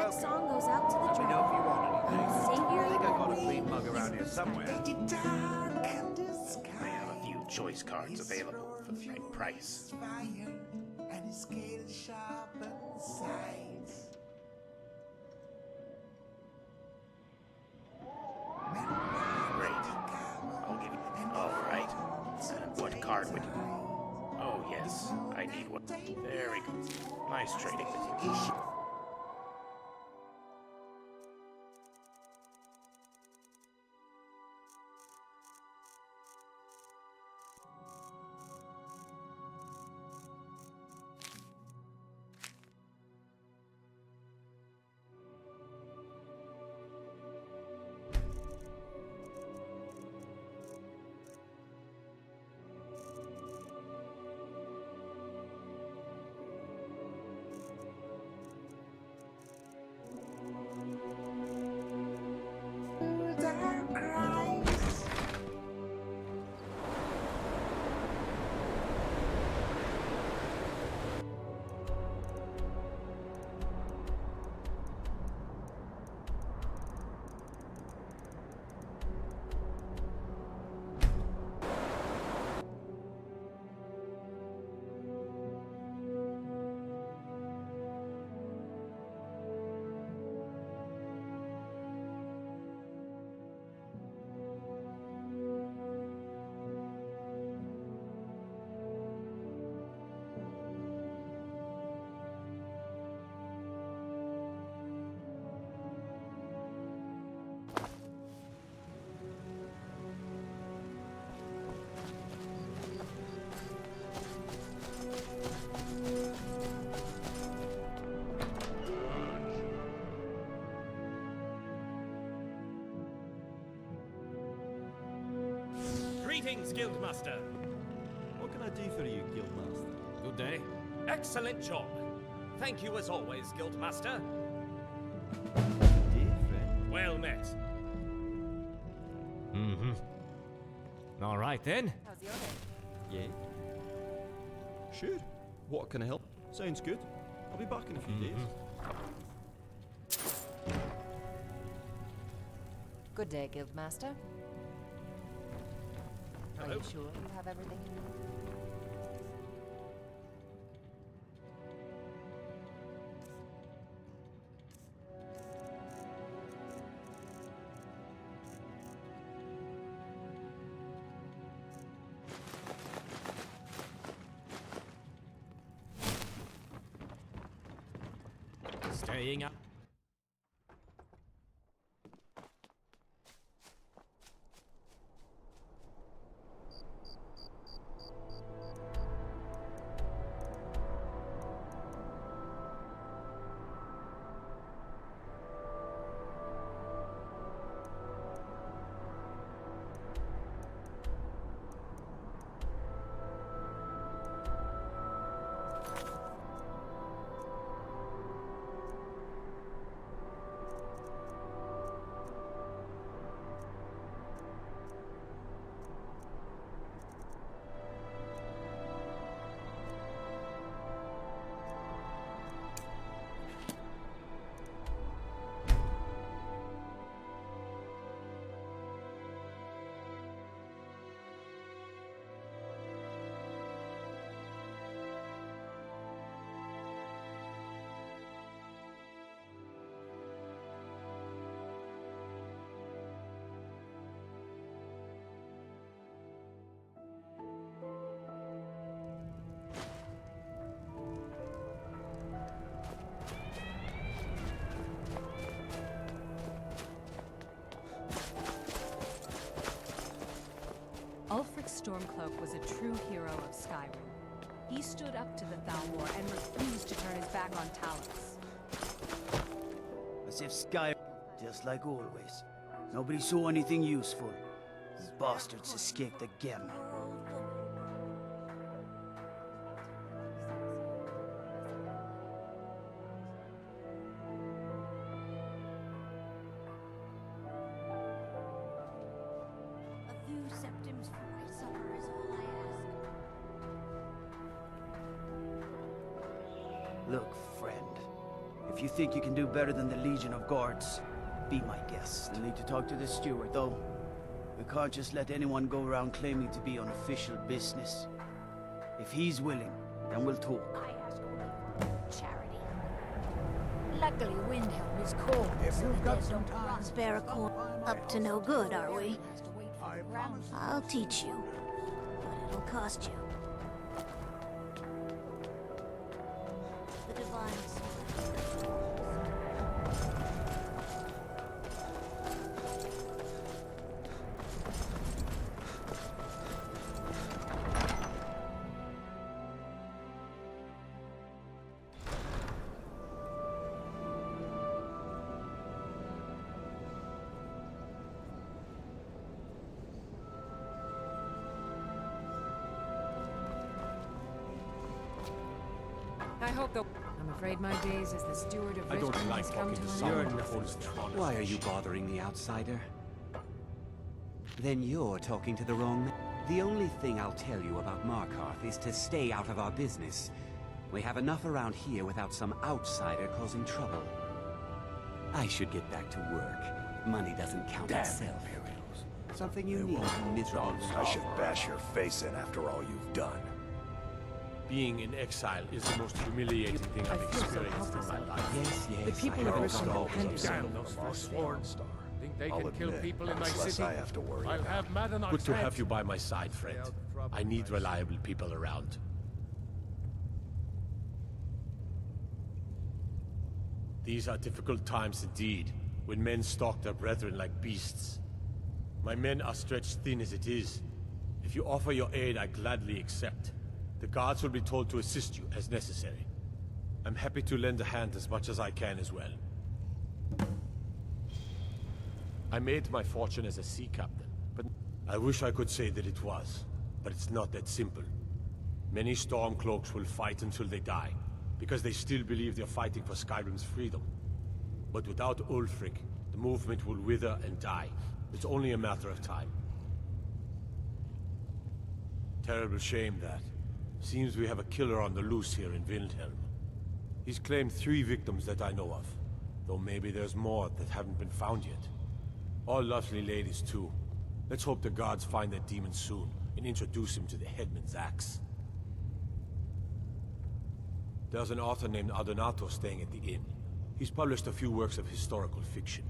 welcome. song goes out to the Let me know if you want anything. Savior, I think I got a clean mug around here somewhere. I have a few choice cards available for the right price. Great. I'll give you. All right. And what card would you? Oh yes, I need one. Very good. Nice trading with you. Greetings, Guildmaster. What can I do for you, Guildmaster? Good day. Excellent job. Thank you as always, Guildmaster. Dear friend. Well met. Mm-hmm. All right then. How's your day? Yeah? Sure. What can I help? Sounds good. I'll be back in a few days. Good day, Guildmaster. Are Hello. you sure you have everything you need? Staying up. Ulfric's Stormcloak was a true hero of Skyrim. He stood up to the Thalmor and refused to turn his back on Talos. As if Skyrim, just like always. Nobody saw anything useful. These bastards escaped again. A few septims for my supper is all I ask. Look, friend. If you think you can do better than the Legion of Guards, be my guest. You'll need to talk to the steward, though. We can't just let anyone go around claiming to be on official business. If he's willing, then we'll talk. I ask only for charity. Luckily, Windhelm is cold, so the dead don't rot. Spare a coin. Up to no good, are we? I'll teach you, but it'll cost you. The divine. I hope the... I'm afraid my days as the steward of I don't Richmond like has come talking to to an someone end. who holds the honor. Why are you bothering the outsider? Then you're talking to the wrong man. The only thing I'll tell you about Markarth is to stay out of our business. We have enough around here without some outsider causing trouble. I should get back to work. Money doesn't count itself. Something you need, miserable. I should bash your face in after all you've done. Being in exile is the most humiliating thing I've experienced in my life. Yes, yes. The people I of know. Richmond depend Damn those forsworn. Think they I'll can kill admit, people in my it's less city? I have to worry I'll about. have Madden Good to have you by my side, friend. I need reliable people around. These are difficult times indeed, when men stalk their brethren like beasts. My men are stretched thin as it is. If you offer your aid, I gladly accept. The guards will be told to assist you as necessary. I'm happy to lend a hand as much as I can as well. I made my fortune as a sea captain, but I wish I could say that it was. But it's not that simple. Many Stormcloaks will fight until they die, because they still believe they're fighting for Skyrim's freedom. But without Ulfric, the movement will wither and die. It's only a matter of time. Terrible shame that. Seems we have a killer on the loose here in Windhelm. He's claimed 3 victims that I know of, though maybe there's more that haven't been found yet. All lovely ladies too. Let's hope the gods find that demon soon and introduce him to the headman's axe. There's an author named Adonato staying at the inn. He's published a few works of historical fiction.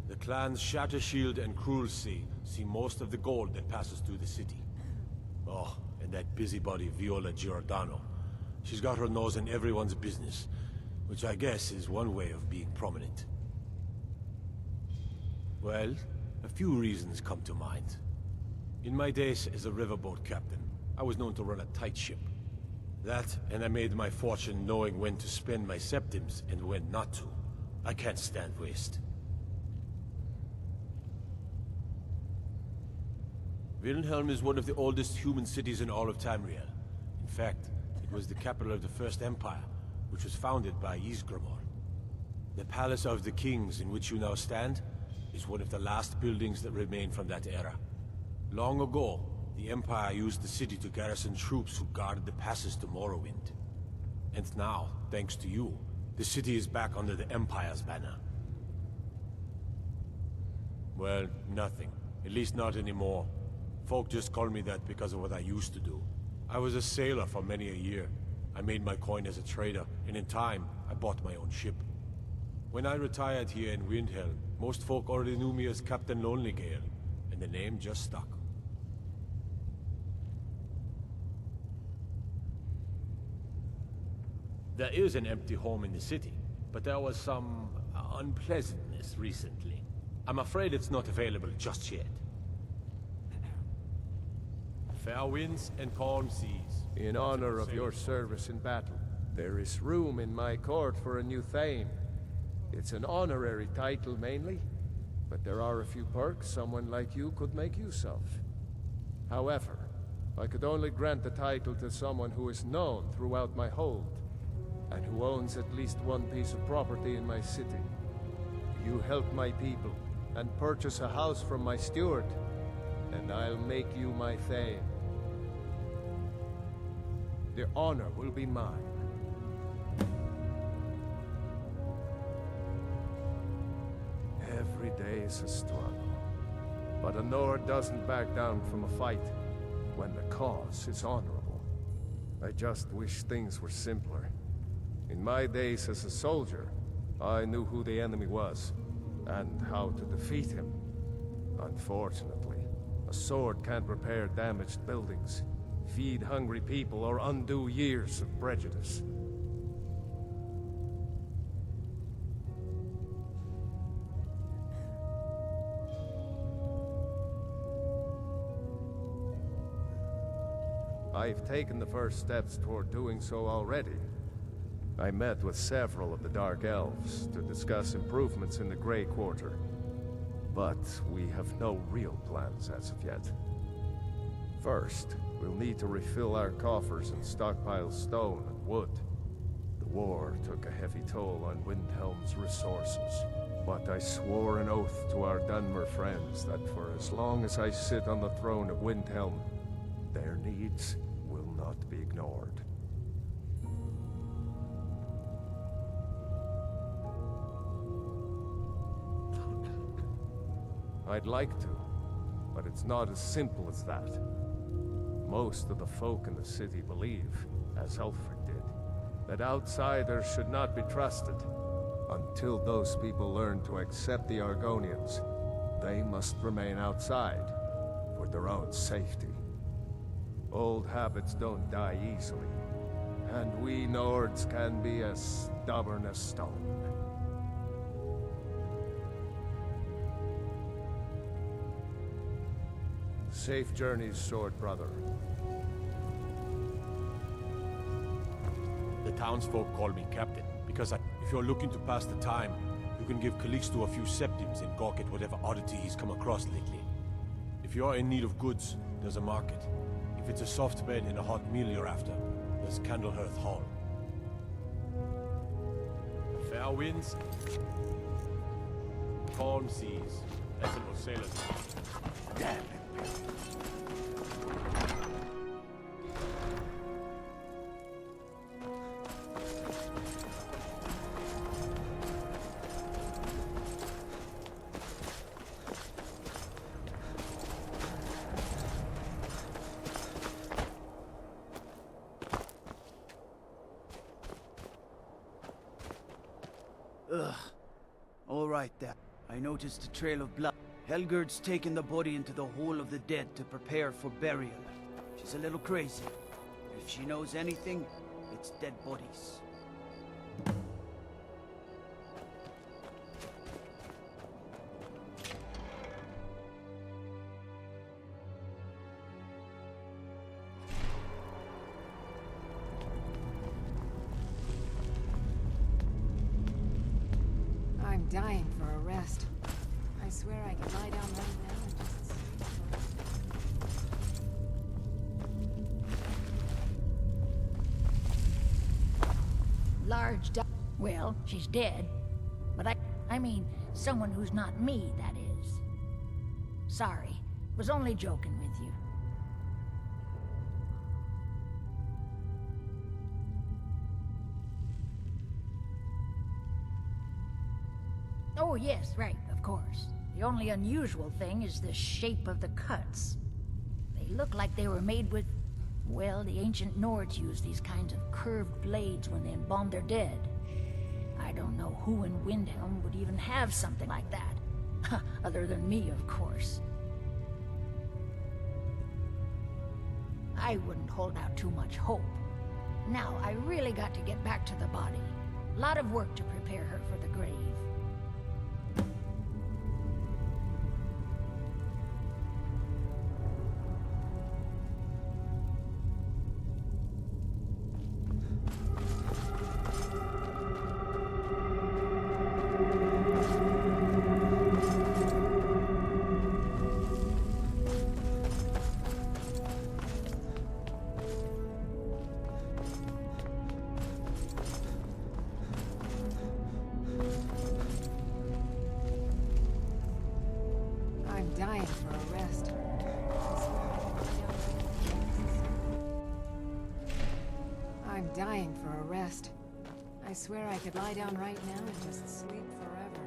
The clans Shattershield and Cruelsea see most of the gold that passes through the city. Oh, and that busybody Viola Giordano. She's got her nose in everyone's business, which I guess is one way of being prominent. Well, a few reasons come to mind. In my days as a riverboat captain, I was known to run a tight ship. That, and I made my fortune knowing when to spend my septims and when not to. I can't stand waste. Wilhelm is one of the oldest human cities in all of Tamriel. In fact, it was the capital of the First Empire, which was founded by Ysgramor. The Palace of the Kings, in which you now stand, is one of the last buildings that remain from that era. Long ago, the Empire used the city to garrison troops who guarded the passes to Morrowind. And now, thanks to you, the city is back under the Empire's banner. Well, nothing. At least not anymore. Folk just call me that because of what I used to do. I was a sailor for many a year. I made my coin as a trader, and in time, I bought my own ship. When I retired here in Windhelm, most folk already knew me as Captain Lonelygale, and the name just stuck. There is an empty home in the city, but there was some unpleasantness recently. I'm afraid it's not available just yet. Fair winds and calm seas. In honor of your service in battle, there is room in my court for a new Thane. It's an honorary title mainly, but there are a few perks someone like you could make use of. However, I could only grant the title to someone who is known throughout my hold, and who owns at least one piece of property in my city. You help my people, and purchase a house from my steward, and I'll make you my Thane. The honor will be mine. day is a struggle. But a Nord doesn't back down from a fight when the cause is honorable. I just wish things were simpler. In my days as a soldier, I knew who the enemy was, and how to defeat him. Unfortunately, a sword can't repair damaged buildings, feed hungry people, or undo years of prejudice. I've taken the first steps toward doing so already. I met with several of the Dark Elves to discuss improvements in the Grey Quarter. But we have no real plans as of yet. First, we'll need to refill our coffers and stockpile stone and wood. The war took a heavy toll on Windhelm's resources, but I swore an oath to our Dunmer friends that for as long as I sit on the throne of Windhelm, their needs will not be ignored. I'd like to, but it's not as simple as that. Most of the folk in the city believe, as Ulfric did, that outsiders should not be trusted. Until those people learn to accept the Argonians, they must remain outside, for their own safety. Old habits don't die easily, and we Nords can be as stubborn as stone. Safe journeys, Sword Brother. The townsfolk call me Captain, because if you're looking to pass the time, you can give Calixto a few septims and gawk at whatever oddity he's come across lately. If you're in need of goods, there's a market. If it's a soft bed and a hot meal you're after, there's Candlehearth Hall. Fair winds, calm seas. That's what sailors do. Damn it. Ugh. All right, then. I noticed a trail of blood. Helgerd's taken the body into the Hall of the Dead to prepare for burial. She's a little crazy. If she knows anything, it's dead bodies. I'm dying for a rest. I swear I could lie down right now and just sleep. Large well, she's dead. But I mean, someone who's not me, that is. Sorry. Was only joking with you. Oh, yes, right, of course. The only unusual thing is the shape of the cuts. They look like they were made with... Well, the ancient Nords used these kinds of curved blades when they embalmed their dead. I don't know who in Windhelm would even have something like that. Other than me, of course. I wouldn't hold out too much hope. Now, I really got to get back to the body. A lot of work to prepare her for the grave. I'm dying for a rest. I'm dying for a rest. I swear I could lie down right now and just sleep forever.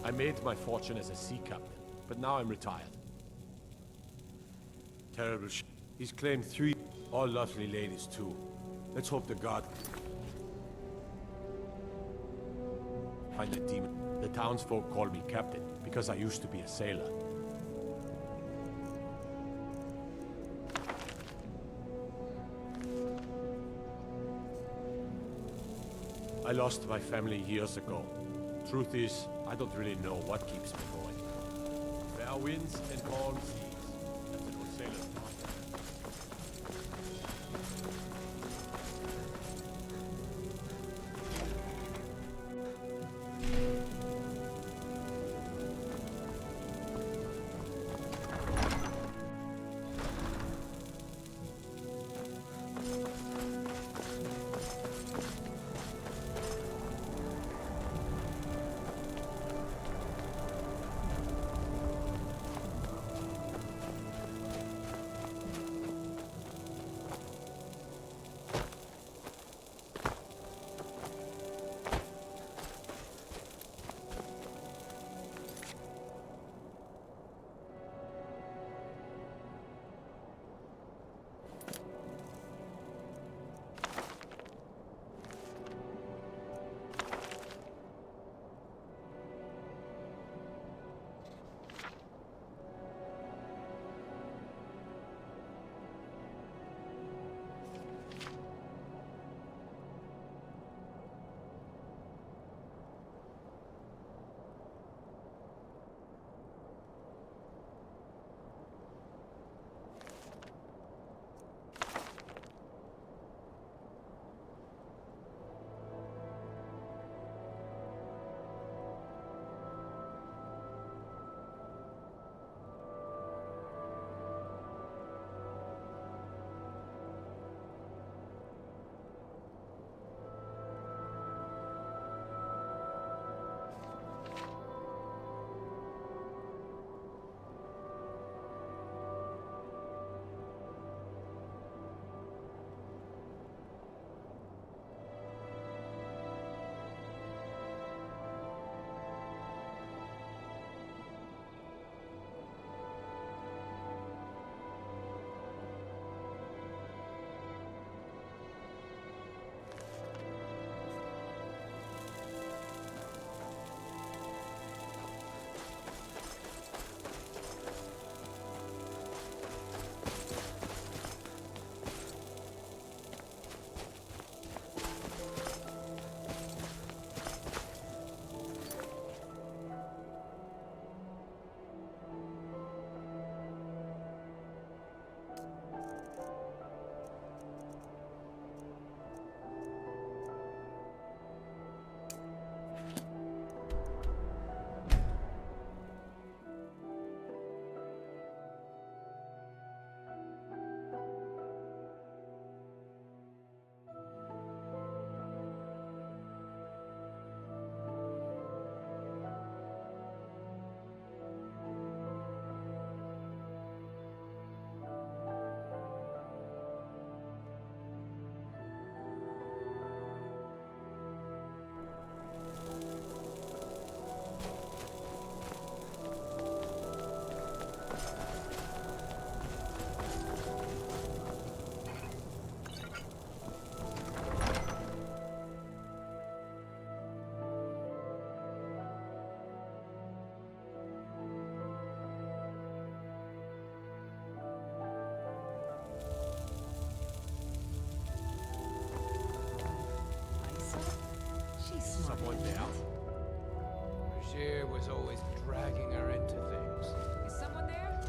I made my fortune as a sea captain, but now I'm retired. Terrible He's claimed 3, all lovely ladies too. Let's hope the god... find the demon. The townsfolk call me captain, because I used to be a sailor. I lost my family years ago. Truth is, I don't really know what keeps me going. Fair winds and calm seas. That's an old sailor's talk. Bashir was always dragging her into things. Is someone there?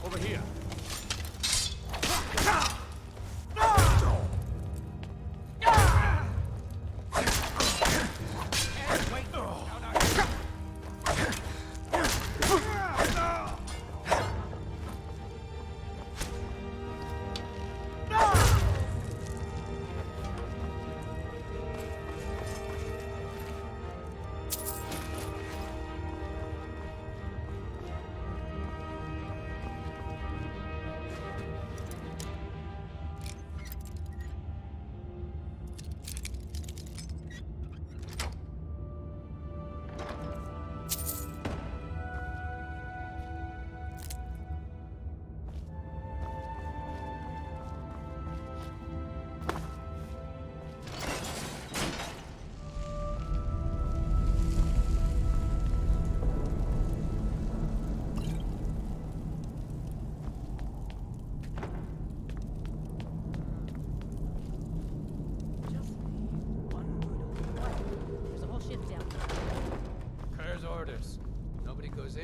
Over here.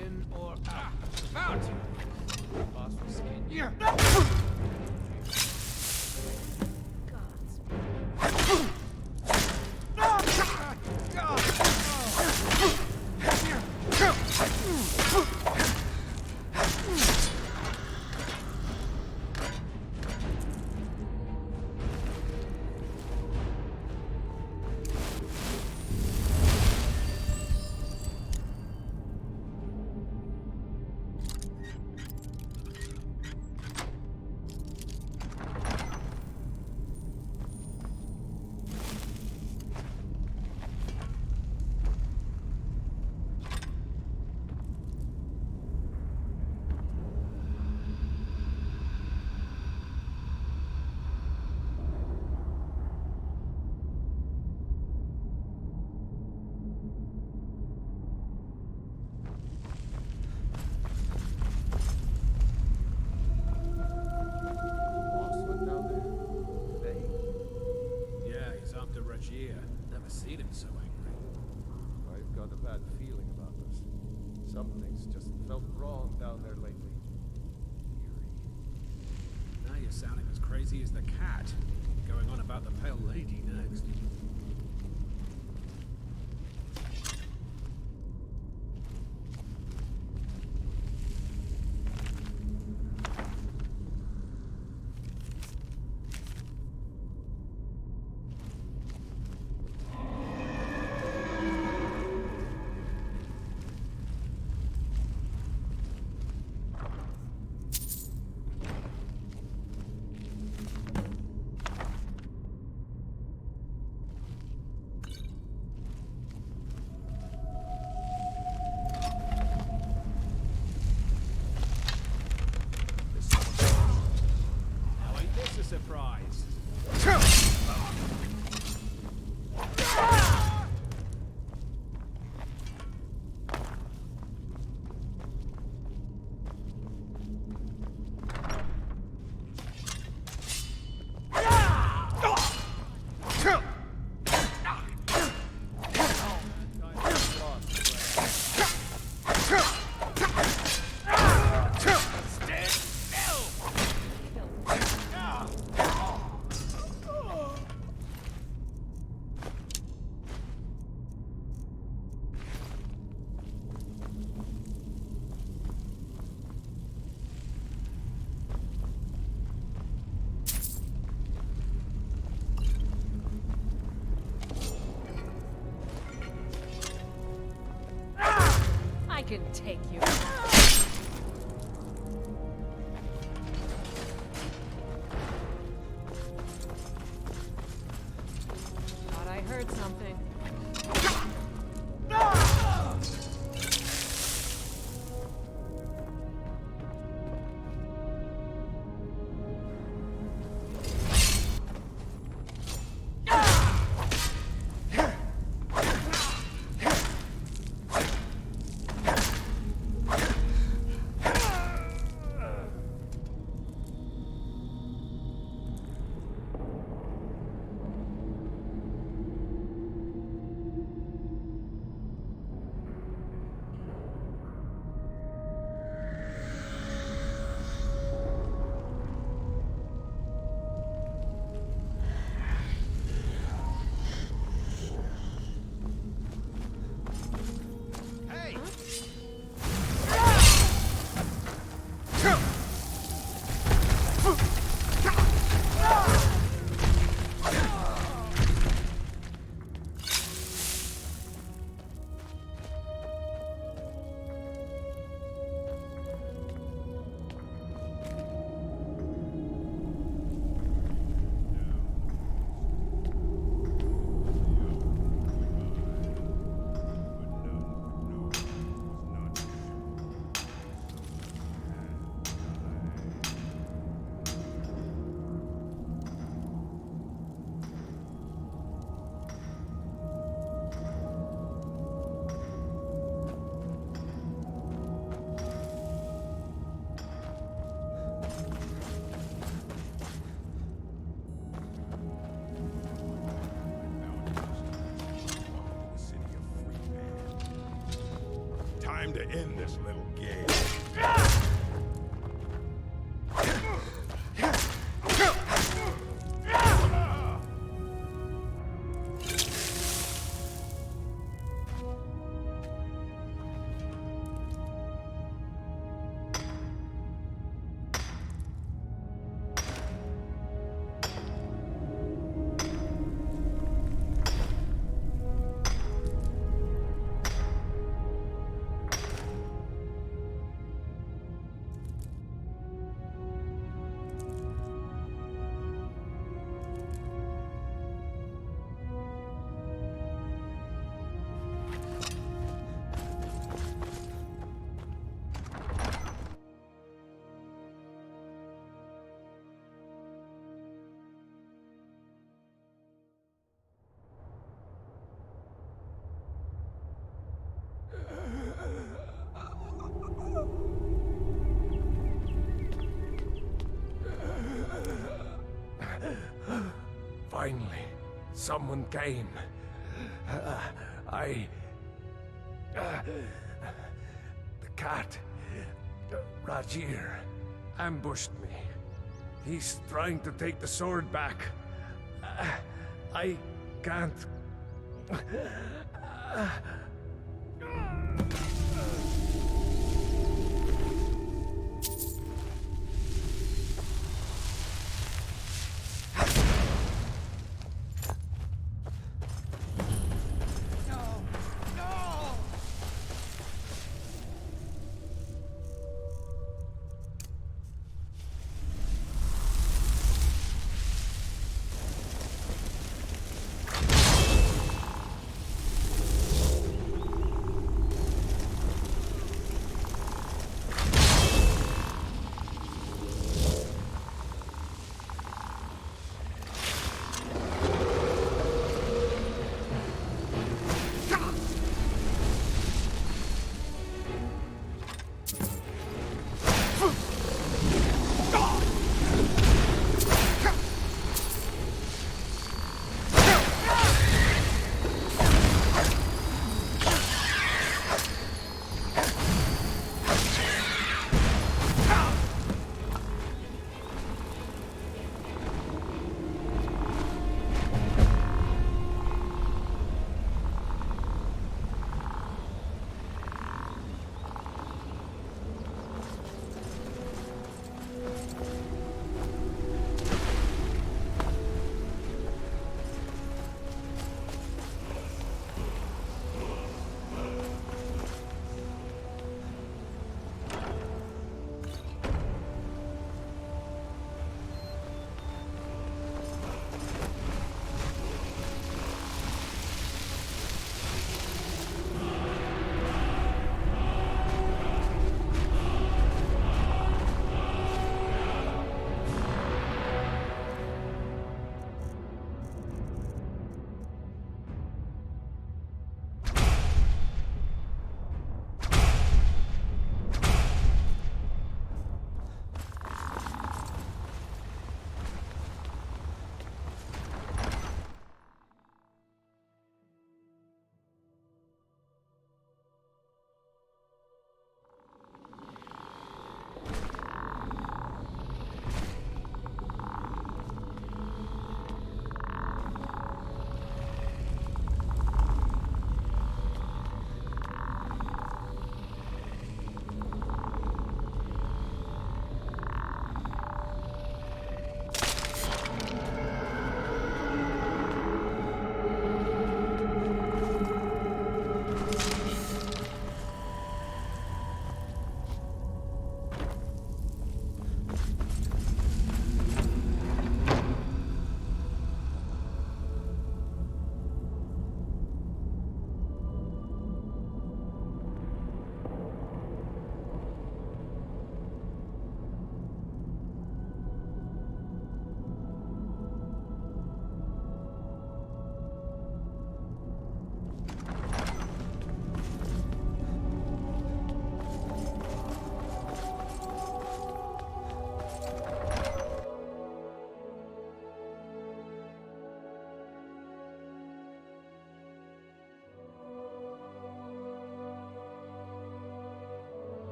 In or out? Out! Boss will skin you. Never seen him so angry. I've got a bad feeling about this. Something's just felt wrong down there lately. Eerie. Now you're sounding as crazy as the cat. Going on about the Pale Lady next. Surprise. I can take you. Thought I heard something. to end this little game. Finally, someone came. The cat, Rajir, ambushed me. He's trying to take the sword back. I can't.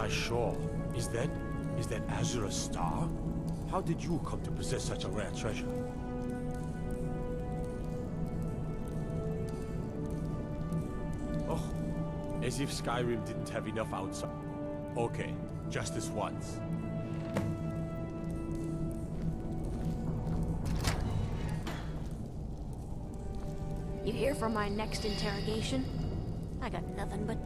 my shore. Is that azure a star? How did you come to possess such a rare treasure? Oh, as if Skyrim didn't have enough outside. Okay, just this once. You here for my next interrogation? I got nothing but...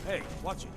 Hey, watch it.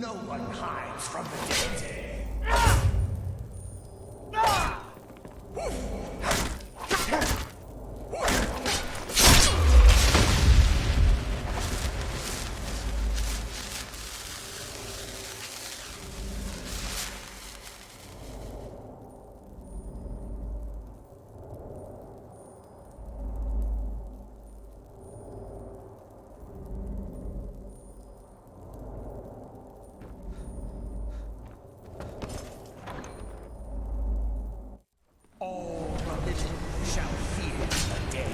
No one hides from the deity. All religion shall fear the dead.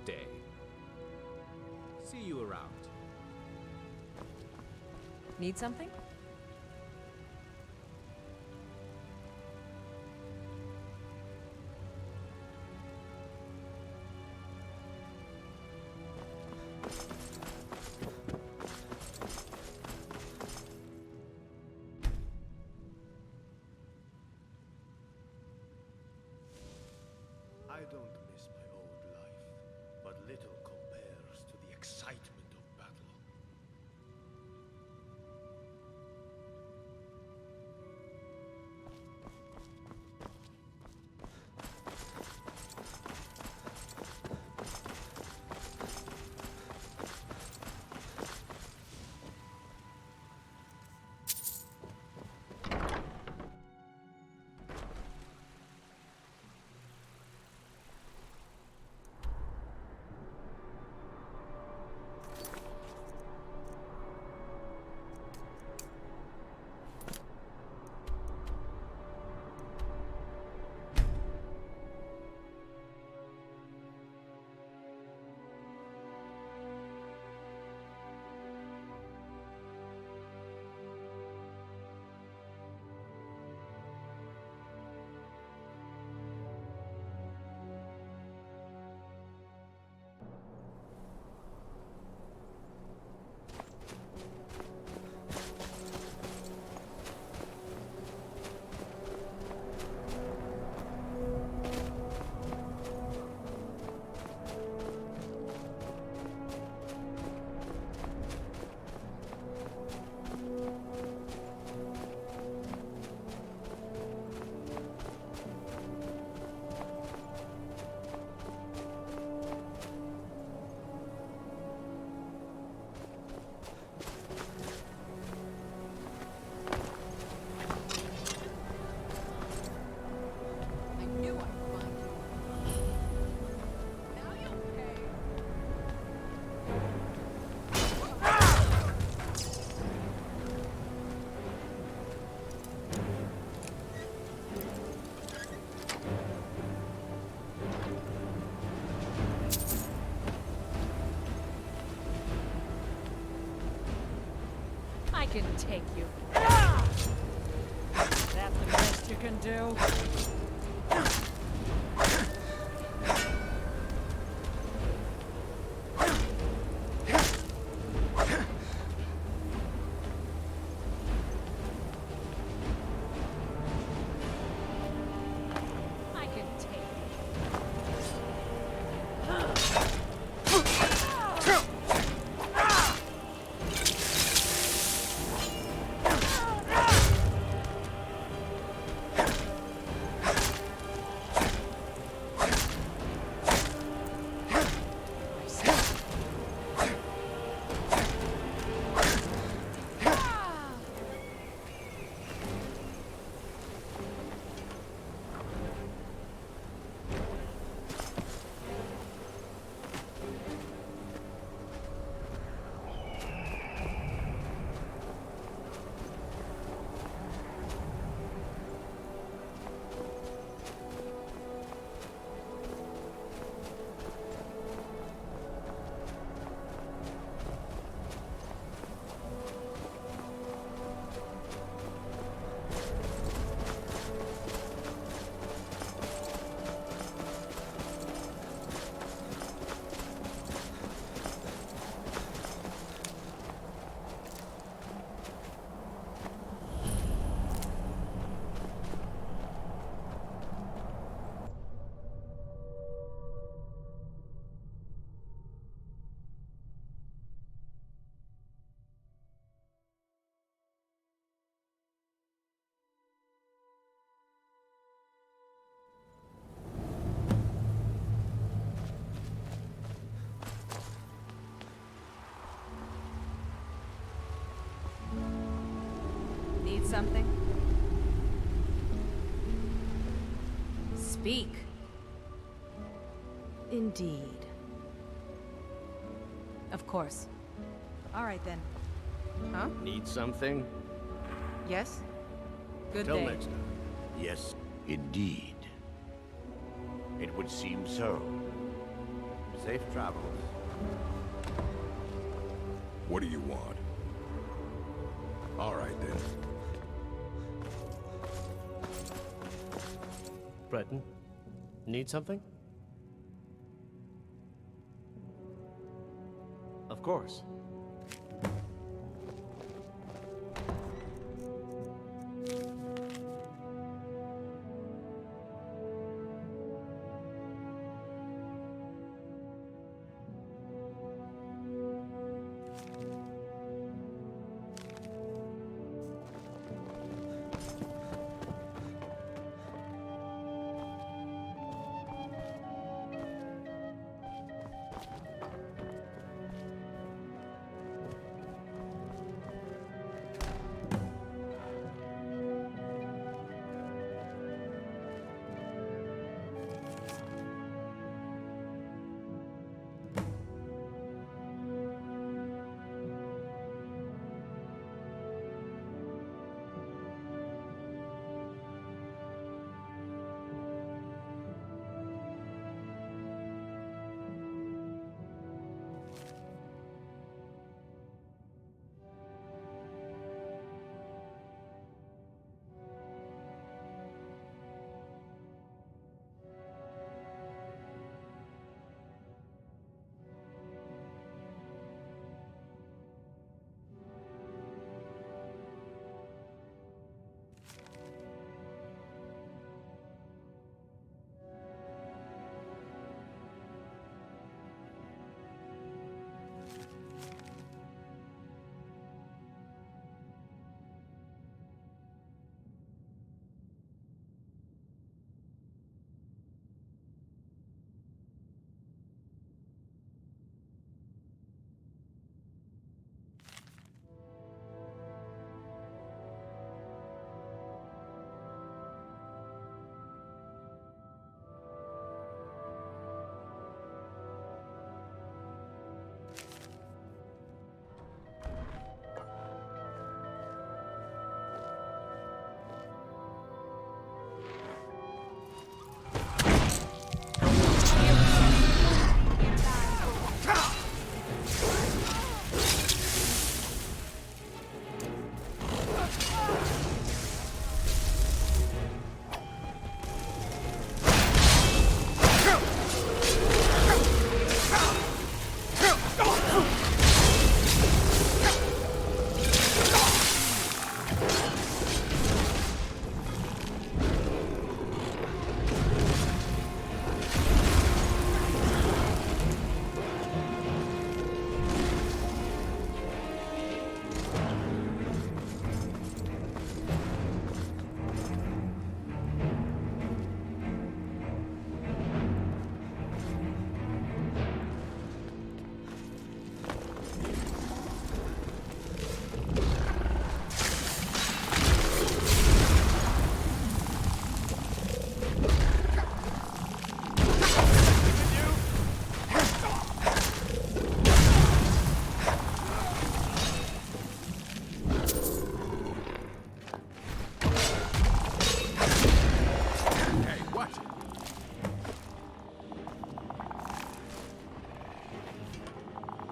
Day. See you around. Need something? I don't miss my old life, but little compares to the excitement of battle. I can take you. That's the best you can do. I can take Need something? Speak. Indeed. Of course. All right then. Huh? Need something? Yes? Good Till day. next time. Yes, indeed. It would seem so. Safe travels. What do you want? All right, then. Breton, need something? Of course.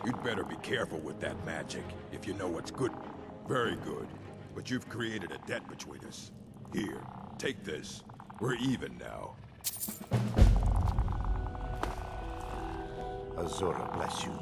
You'd better be careful with that magic, if you know what's good. Very good. But you've created a debt between us. Here, take this. We're even now. Azora bless you.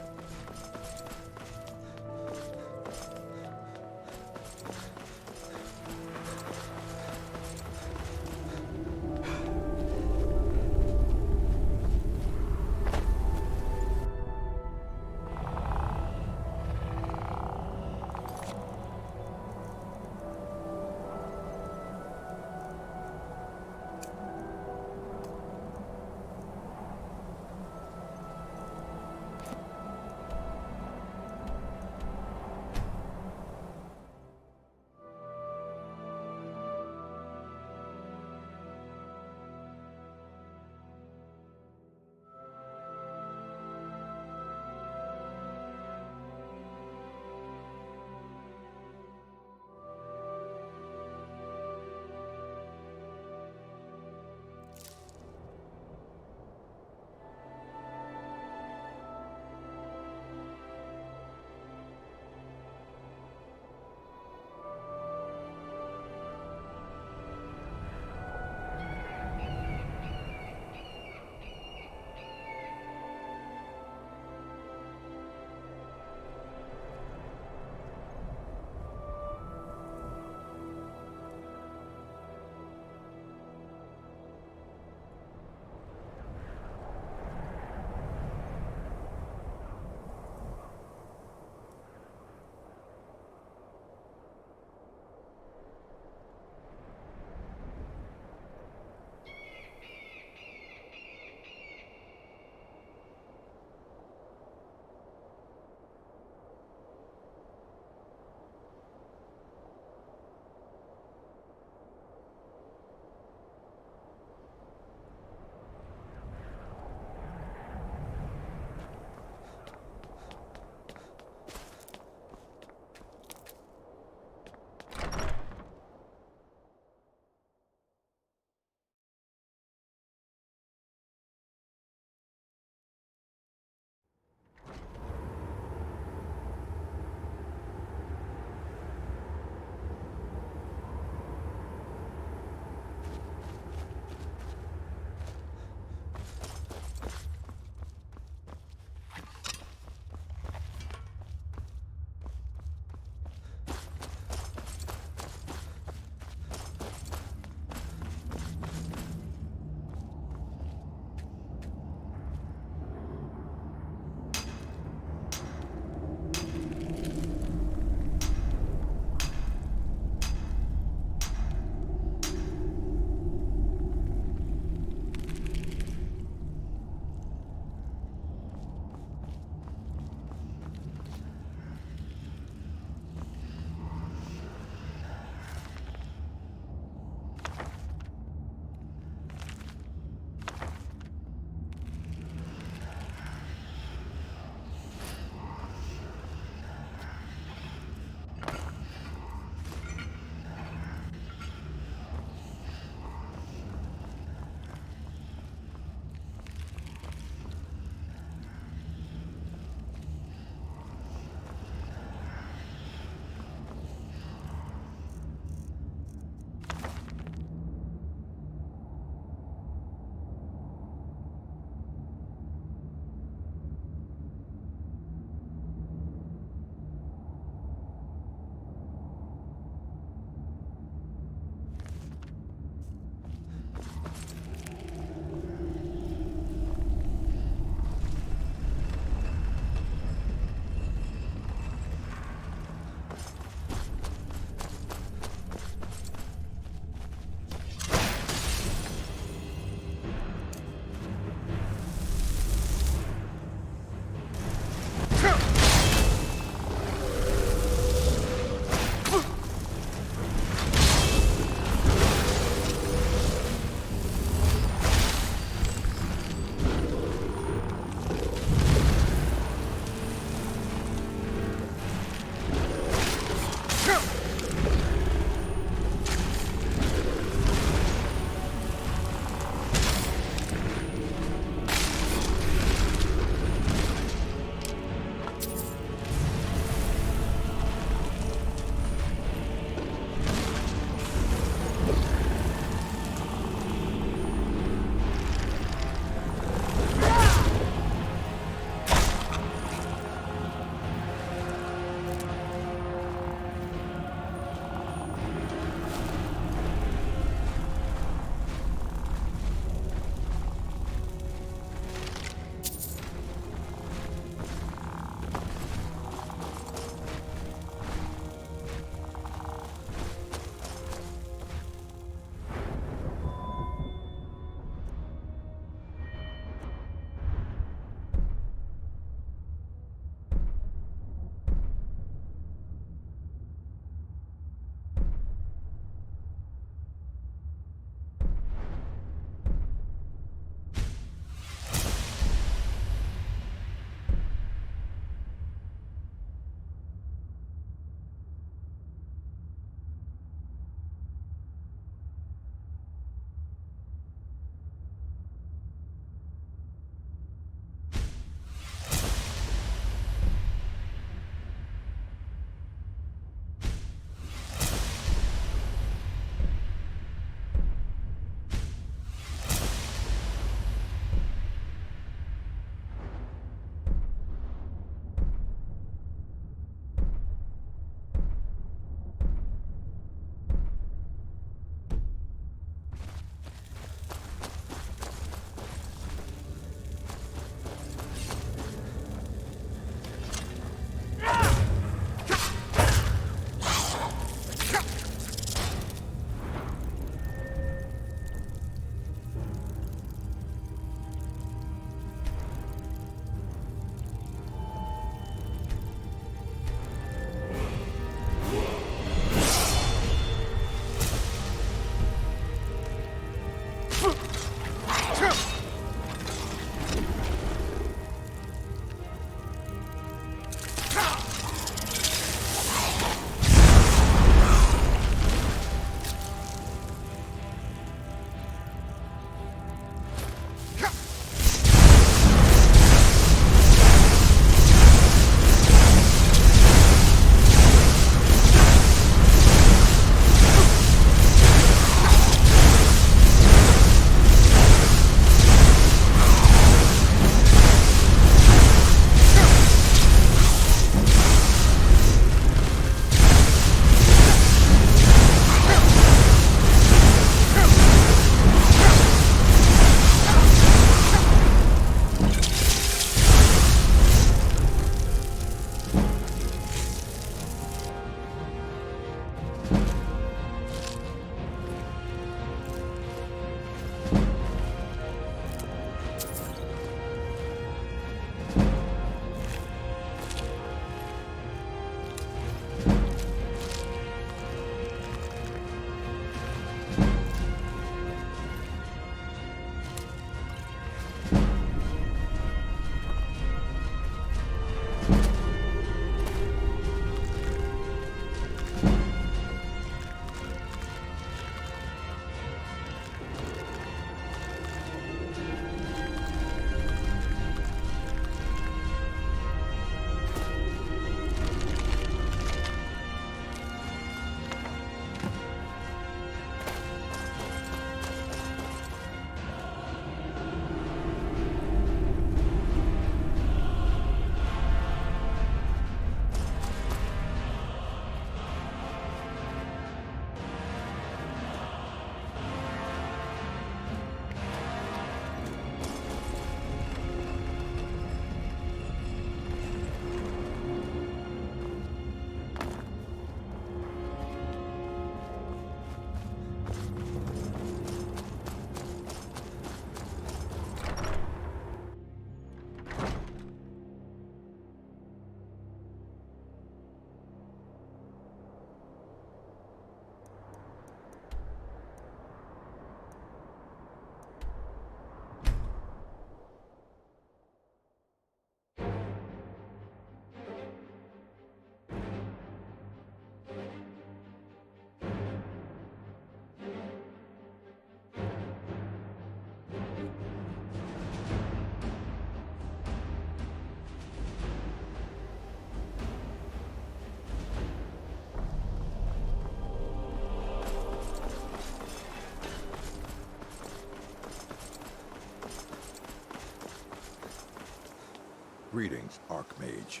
Greetings, Archmage.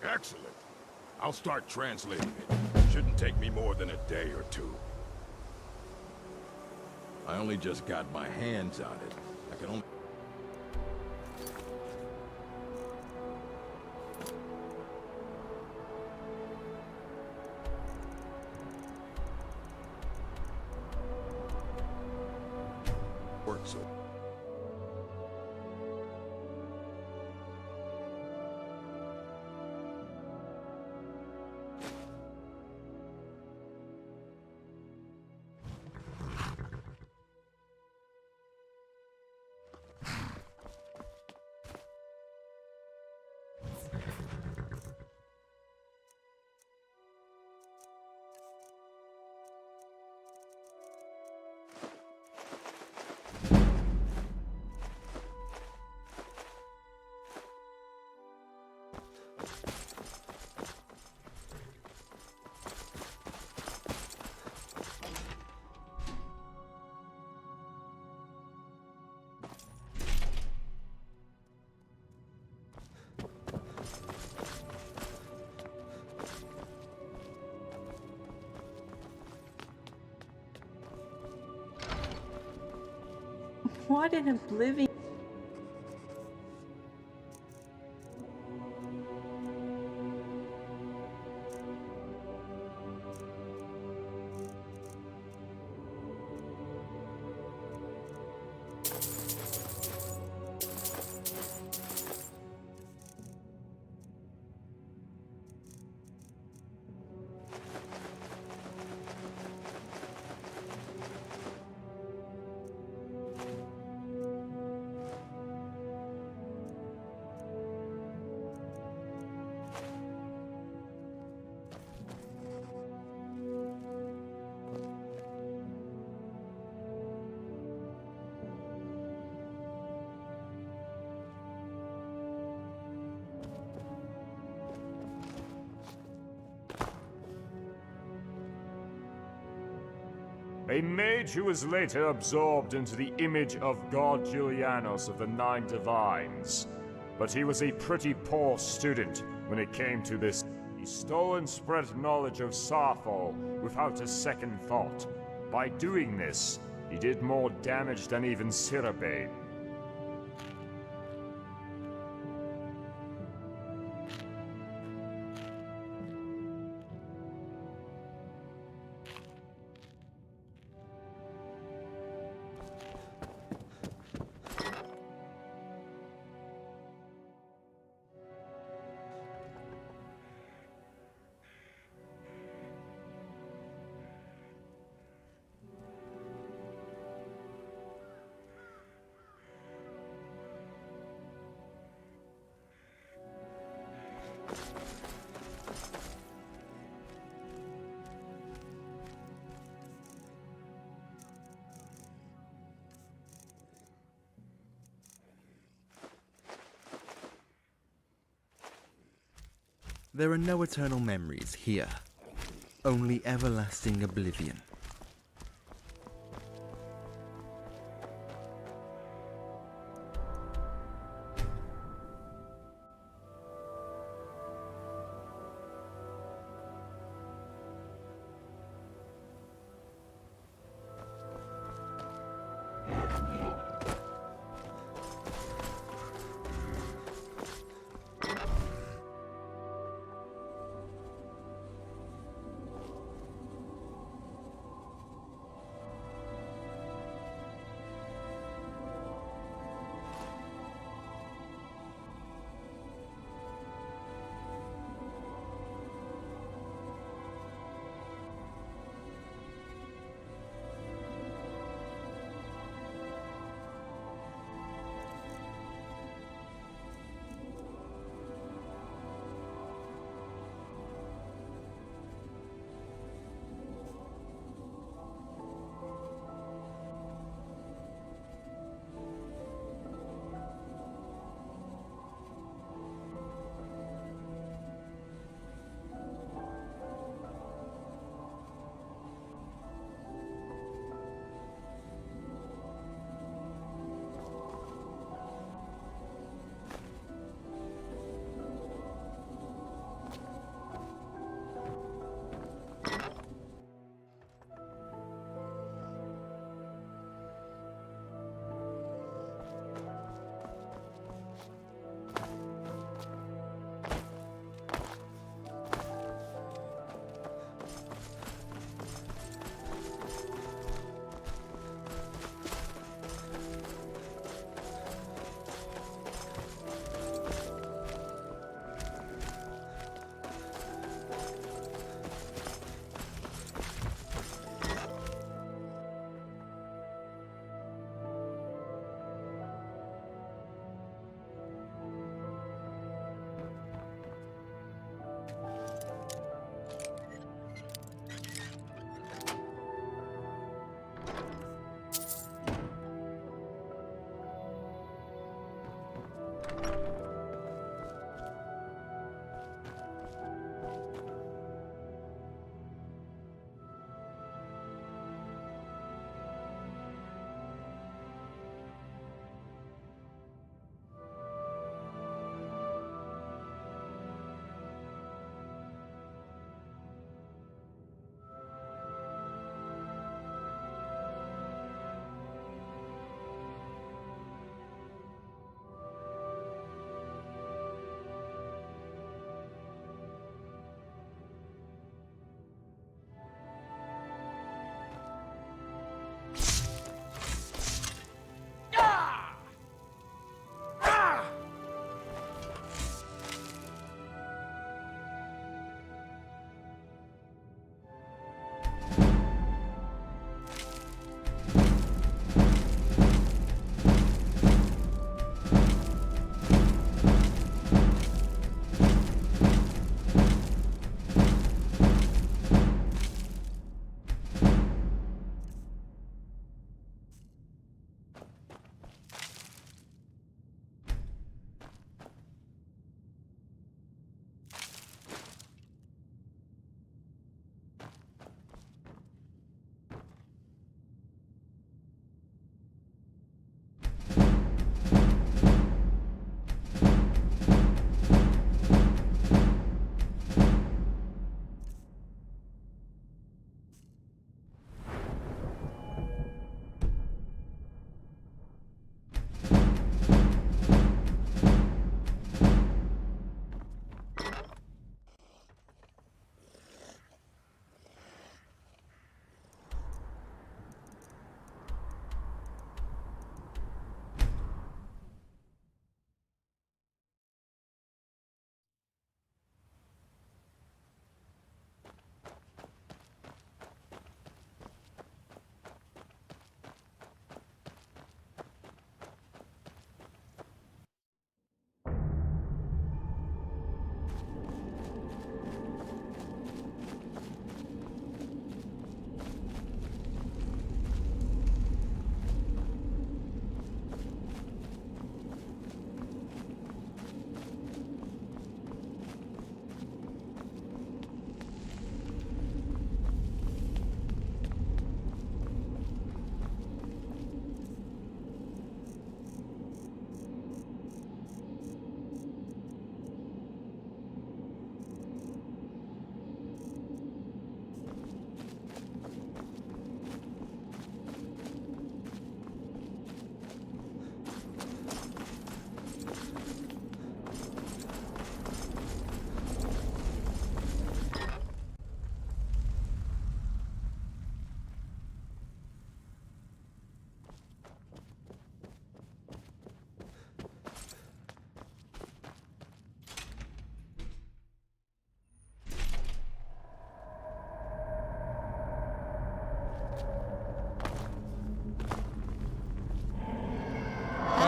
Excellent. I'll start translating it. Shouldn't take me more than a day or two. I only just got my hands on it. I can only... work so... What in oblivion? A mage who was later absorbed into the image of God Julianos of the Nine Divines. But he was a pretty poor student when it came to this. He stole and spread knowledge of Sarthal without a second thought. By doing this, he did more damage than even Sirabane. There are no eternal memories here, only everlasting oblivion.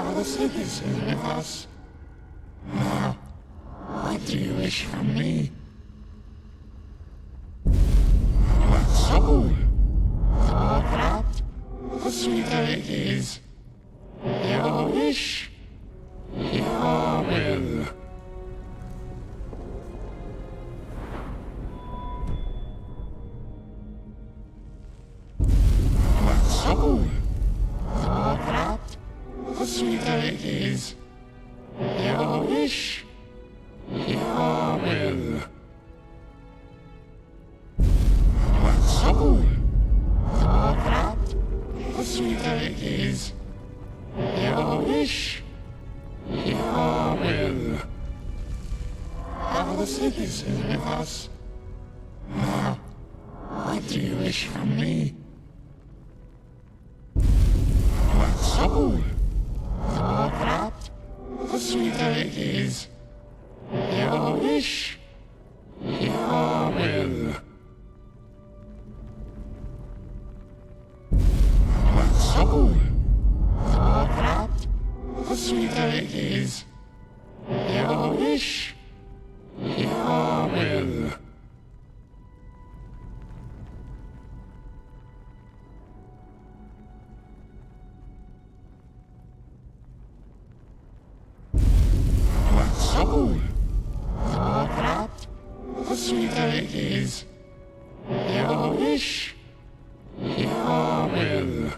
Our city is here with us. Now, what do you wish from me? What soul? For that, the sweeter it is. Your wish, your will. What soul? For that, the sweeter it is. Your wish, your will. What soul? For that, the sweeter it is. Your wish, your will. Are the cities here with us? Now, what do you wish from me? What soul? For that, the sweeter it is. Your wish, your will. What soul? For that, the sweeter it is. Your wish, your will. What soul? For that, the sweeter it is. Your wish, your will.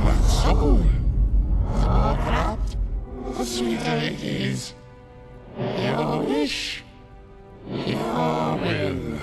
What soul? For that, the sweeter it is. Your wish, your will.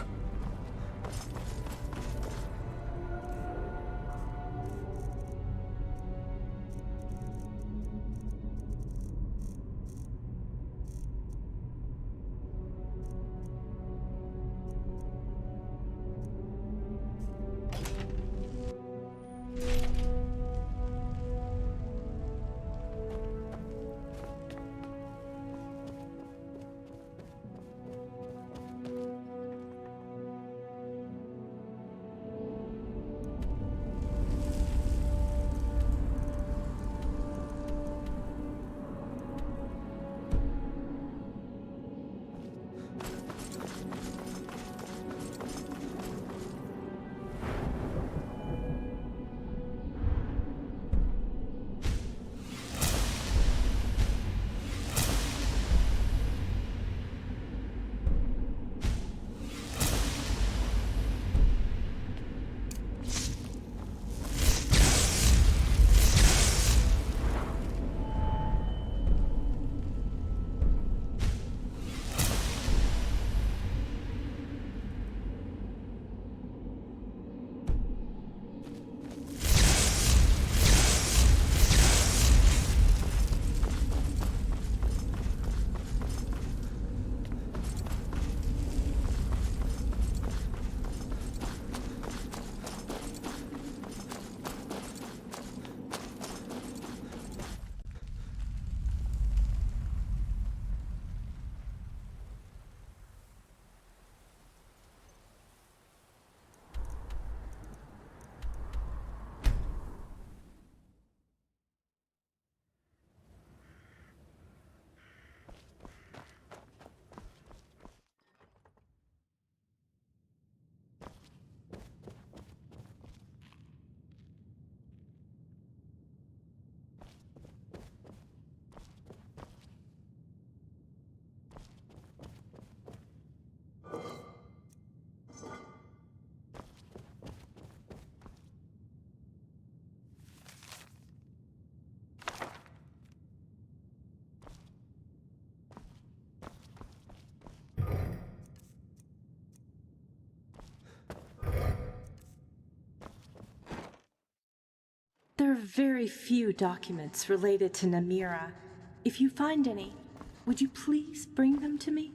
There are very few documents related to Namira. If you find any, would you please bring them to me?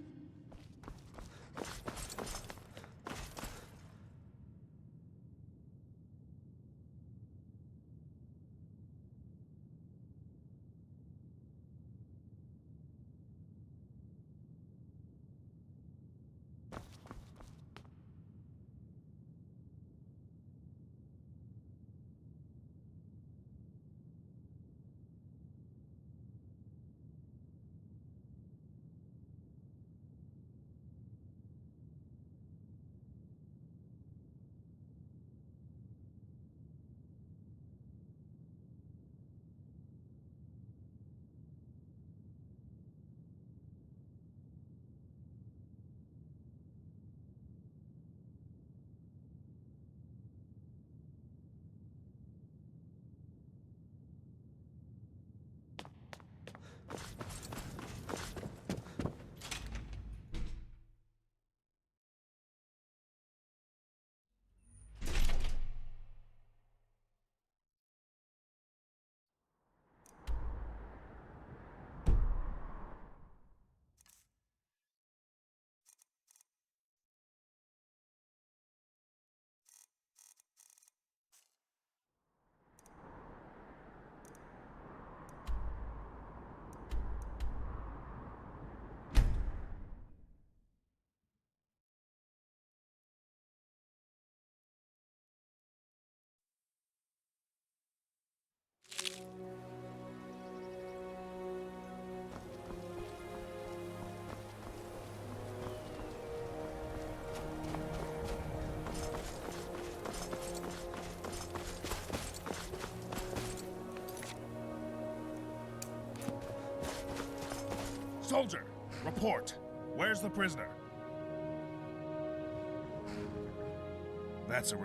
Soldier, report. Where's the prisoner? That's a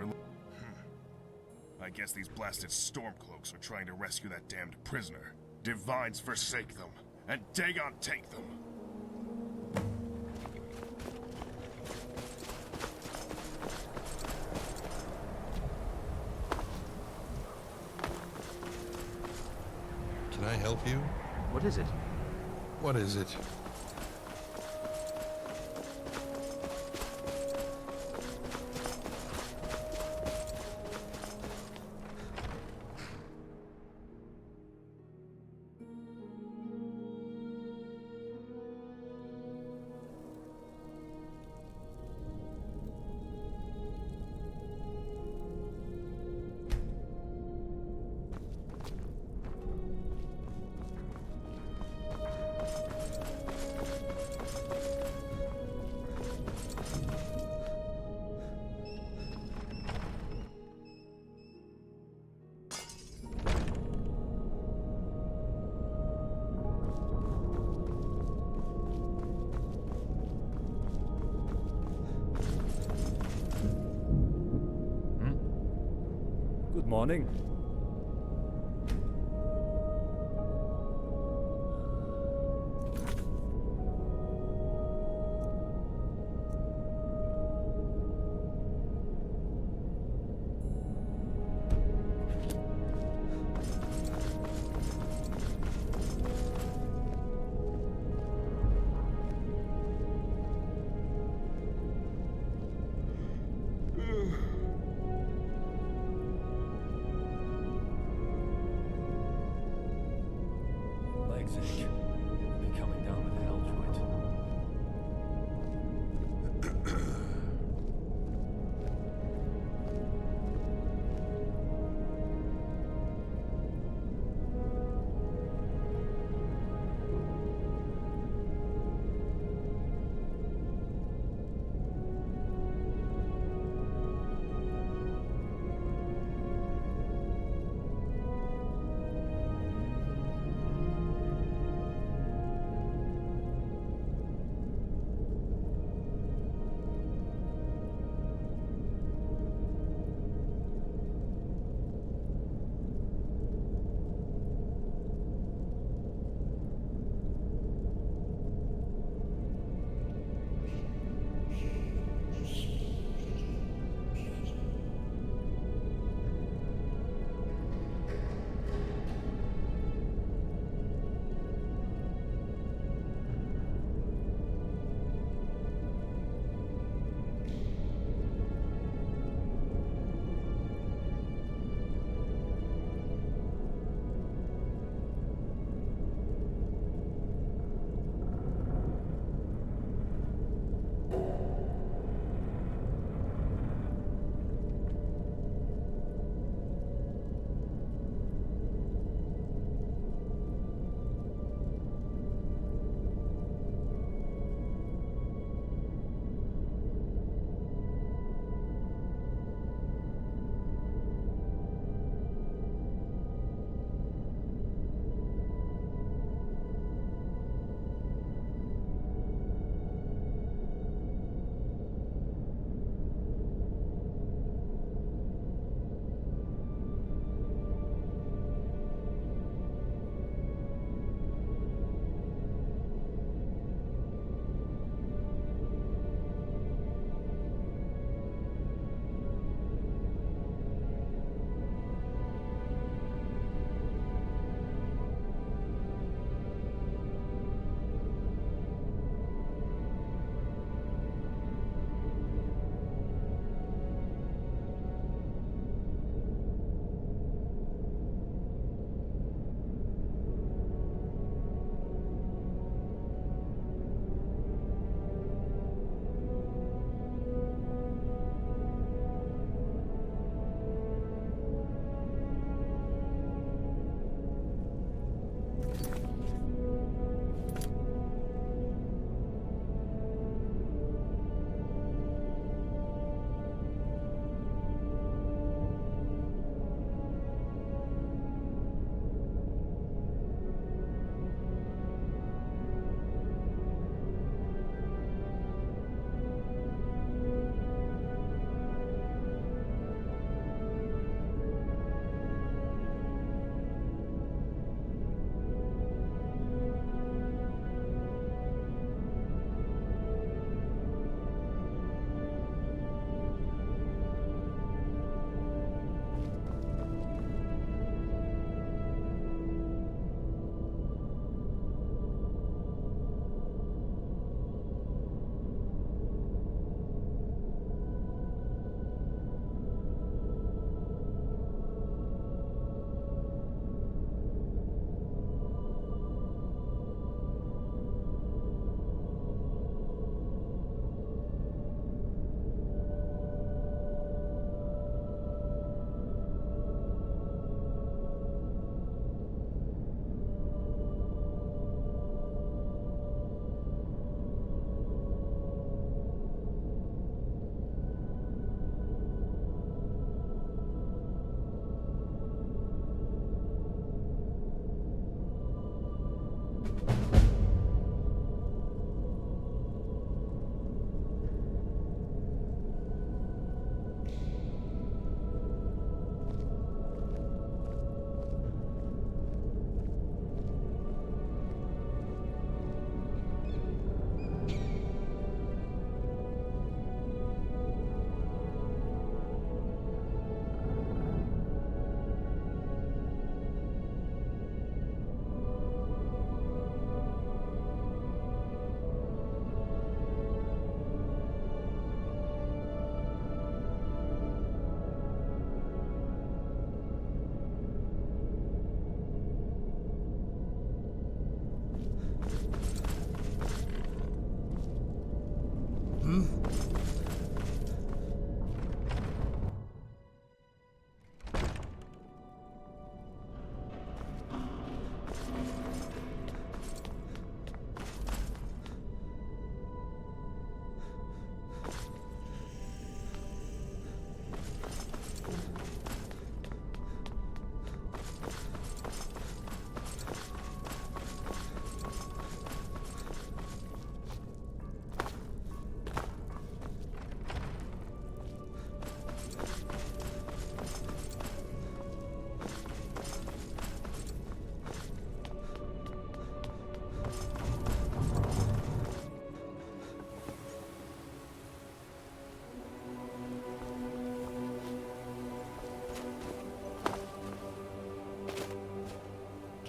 I guess these blasted Stormcloaks are trying to rescue that damned prisoner. Divines forsake them, and Dagon take them. Can I help you? What is it? What is it? Good morning. Legs ache. I'll be coming down with a hell joint.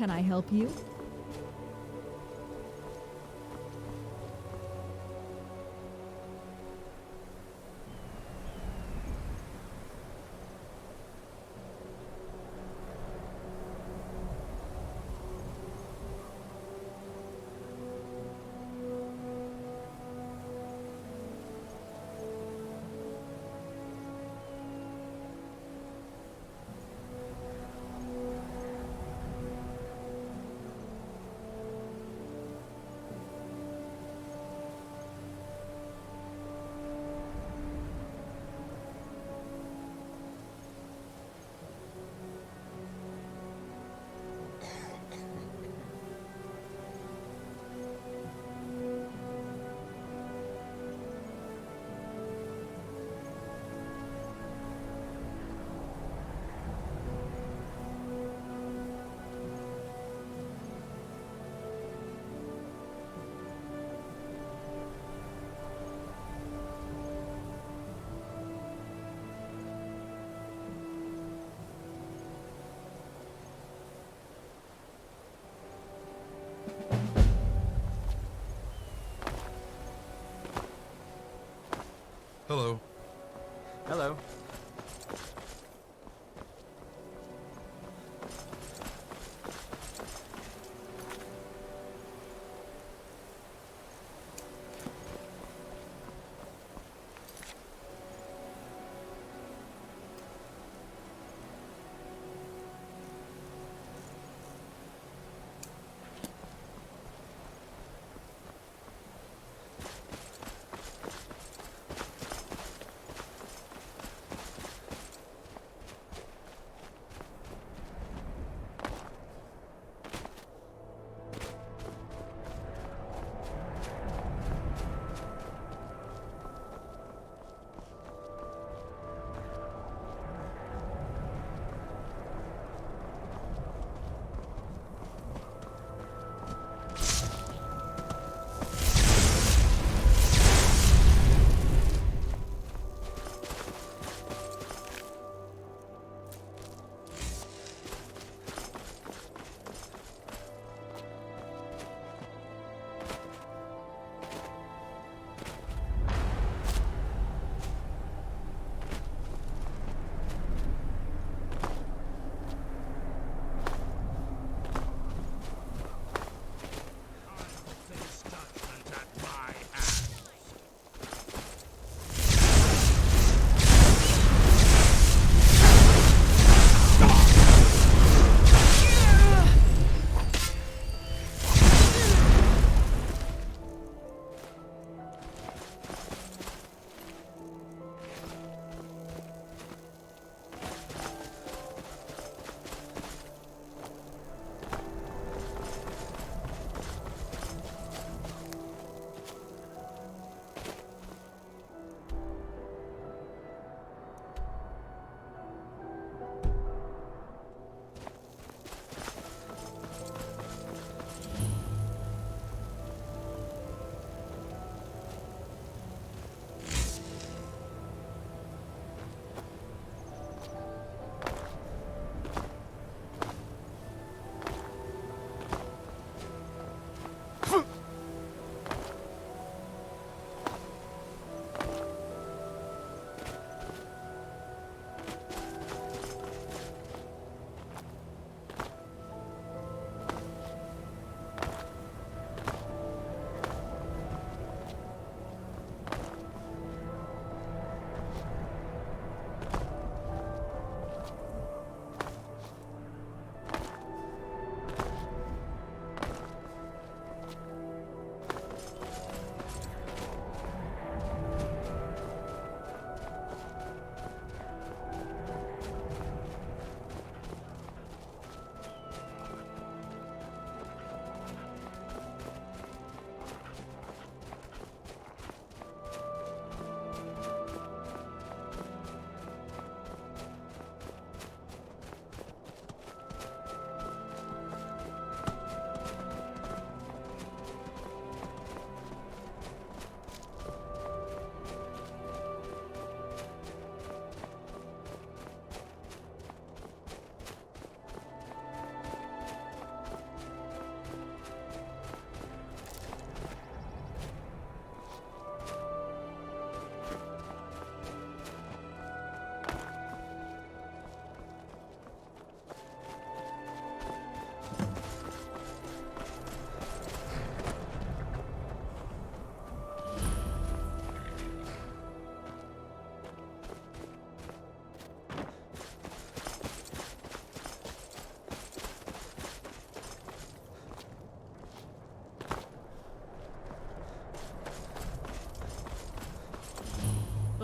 Can I help you? Hello. Hello.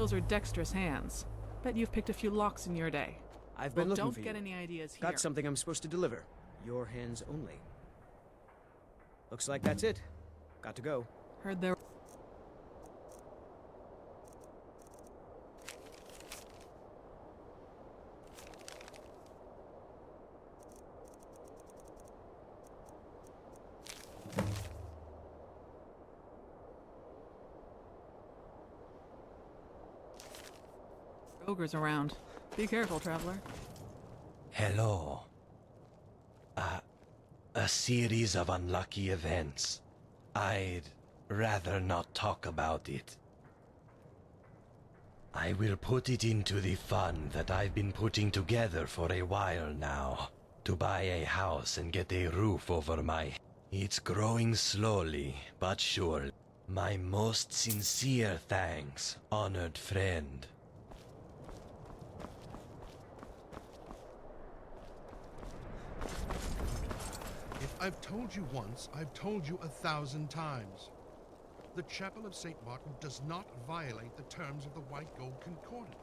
those are dexterous hands. Bet you've picked a few locks in your day. I've been looking don't for get you. any ideas here. Got something I'm supposed to deliver. Your hands only. Looks like that's it. Got to go. Heard there... ogres around. Be careful, traveler. Hello. A series of unlucky events. I'd rather not talk about it. I will put it into the fund that I've been putting together for a while now, to buy a house and get a roof over my head. It's growing slowly, but surely. My most sincere thanks, honored friend. If I've told you once, I've told you 1,000 times. The Chapel of St. Martin does not violate the terms of the White Gold Concordant.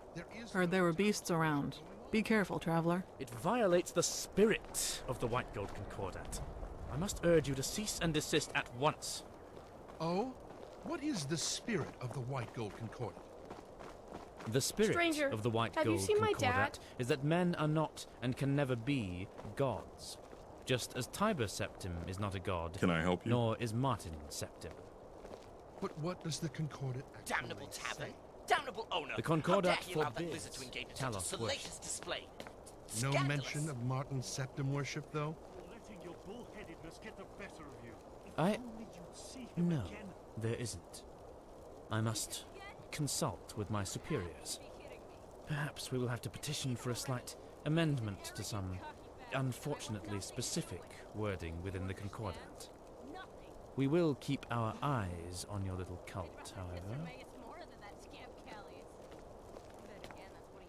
Heard there were beasts around. Be careful, traveler. It violates the spirit of the White Gold Concordat. I must urge you to cease and desist at once. Oh? What is the spirit of the White Gold Concordant? The spirit Stranger, of the White have you Gold seen my Concordat dad? is that men are not and can never be gods. Just as Tiber Septim is not a god. Can I help you? Nor is Martin Septim. But what does the Concordat actually Damnable tavern! say? Damnable owner! The Concordat How dare he allow that forbids visit to engage in Talos such a worship. salacious display? No Scandalous. mention of Martin Septim worship, though? Letting your bullheadedness get the better of you. No, there isn't. I must consult with my superiors. Perhaps we will have to petition for a slight amendment to some unfortunately specific wording within the Concordat. We will keep our eyes on your little cult, however.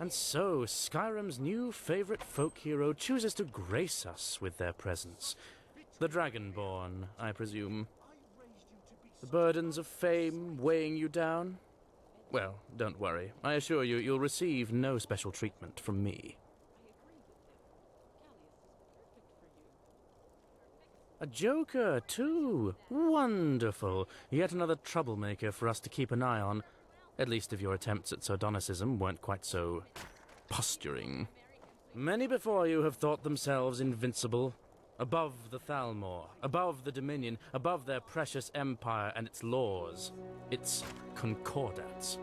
And so, Skyrim's new favorite folk hero chooses to grace us with their presence. The Dragonborn, I presume. The burdens of fame weighing you down? Well, don't worry. I assure you, you'll receive no special treatment from me. A joker, too. Wonderful. Yet another troublemaker for us to keep an eye on. At least if your attempts at sardonicism weren't quite so posturing. Many before you have thought themselves invincible. Above the Thalmor, above the Dominion, above their precious empire and its laws, its concordats.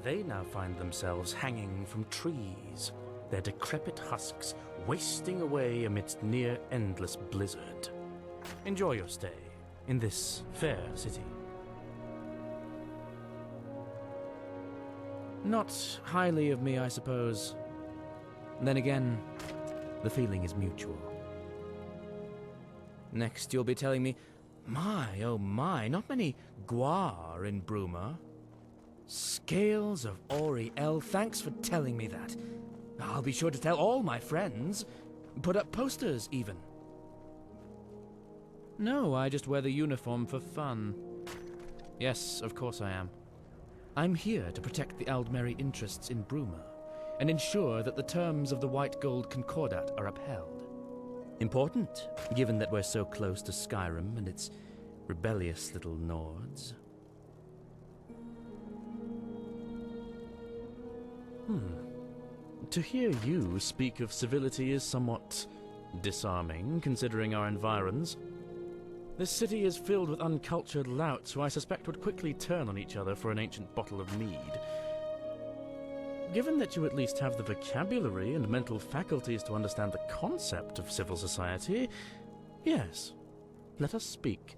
They now find themselves hanging from trees, their decrepit husks wasting away amidst near-endless blizzard. Enjoy your stay in this fair city. Not highly of me, I suppose. Then again, the feeling is mutual. Next, you'll be telling me, my, oh my, not many guar in Bruma. Scales of Oriel, thanks for telling me that. I'll be sure to tell all my friends. Put up posters, even. No, I just wear the uniform for fun. Yes, of course I am. I'm here to protect the Aldmeri interests in Bruma, and ensure that the terms of the White Gold Concordat are upheld. Important, given that we're so close to Skyrim and its rebellious little Nords. To hear you speak of civility is somewhat disarming, considering our environs. This city is filled with uncultured louts who I suspect would quickly turn on each other for an ancient bottle of mead. Given that you at least have the vocabulary and mental faculties to understand the concept of civil society, yes, let us speak.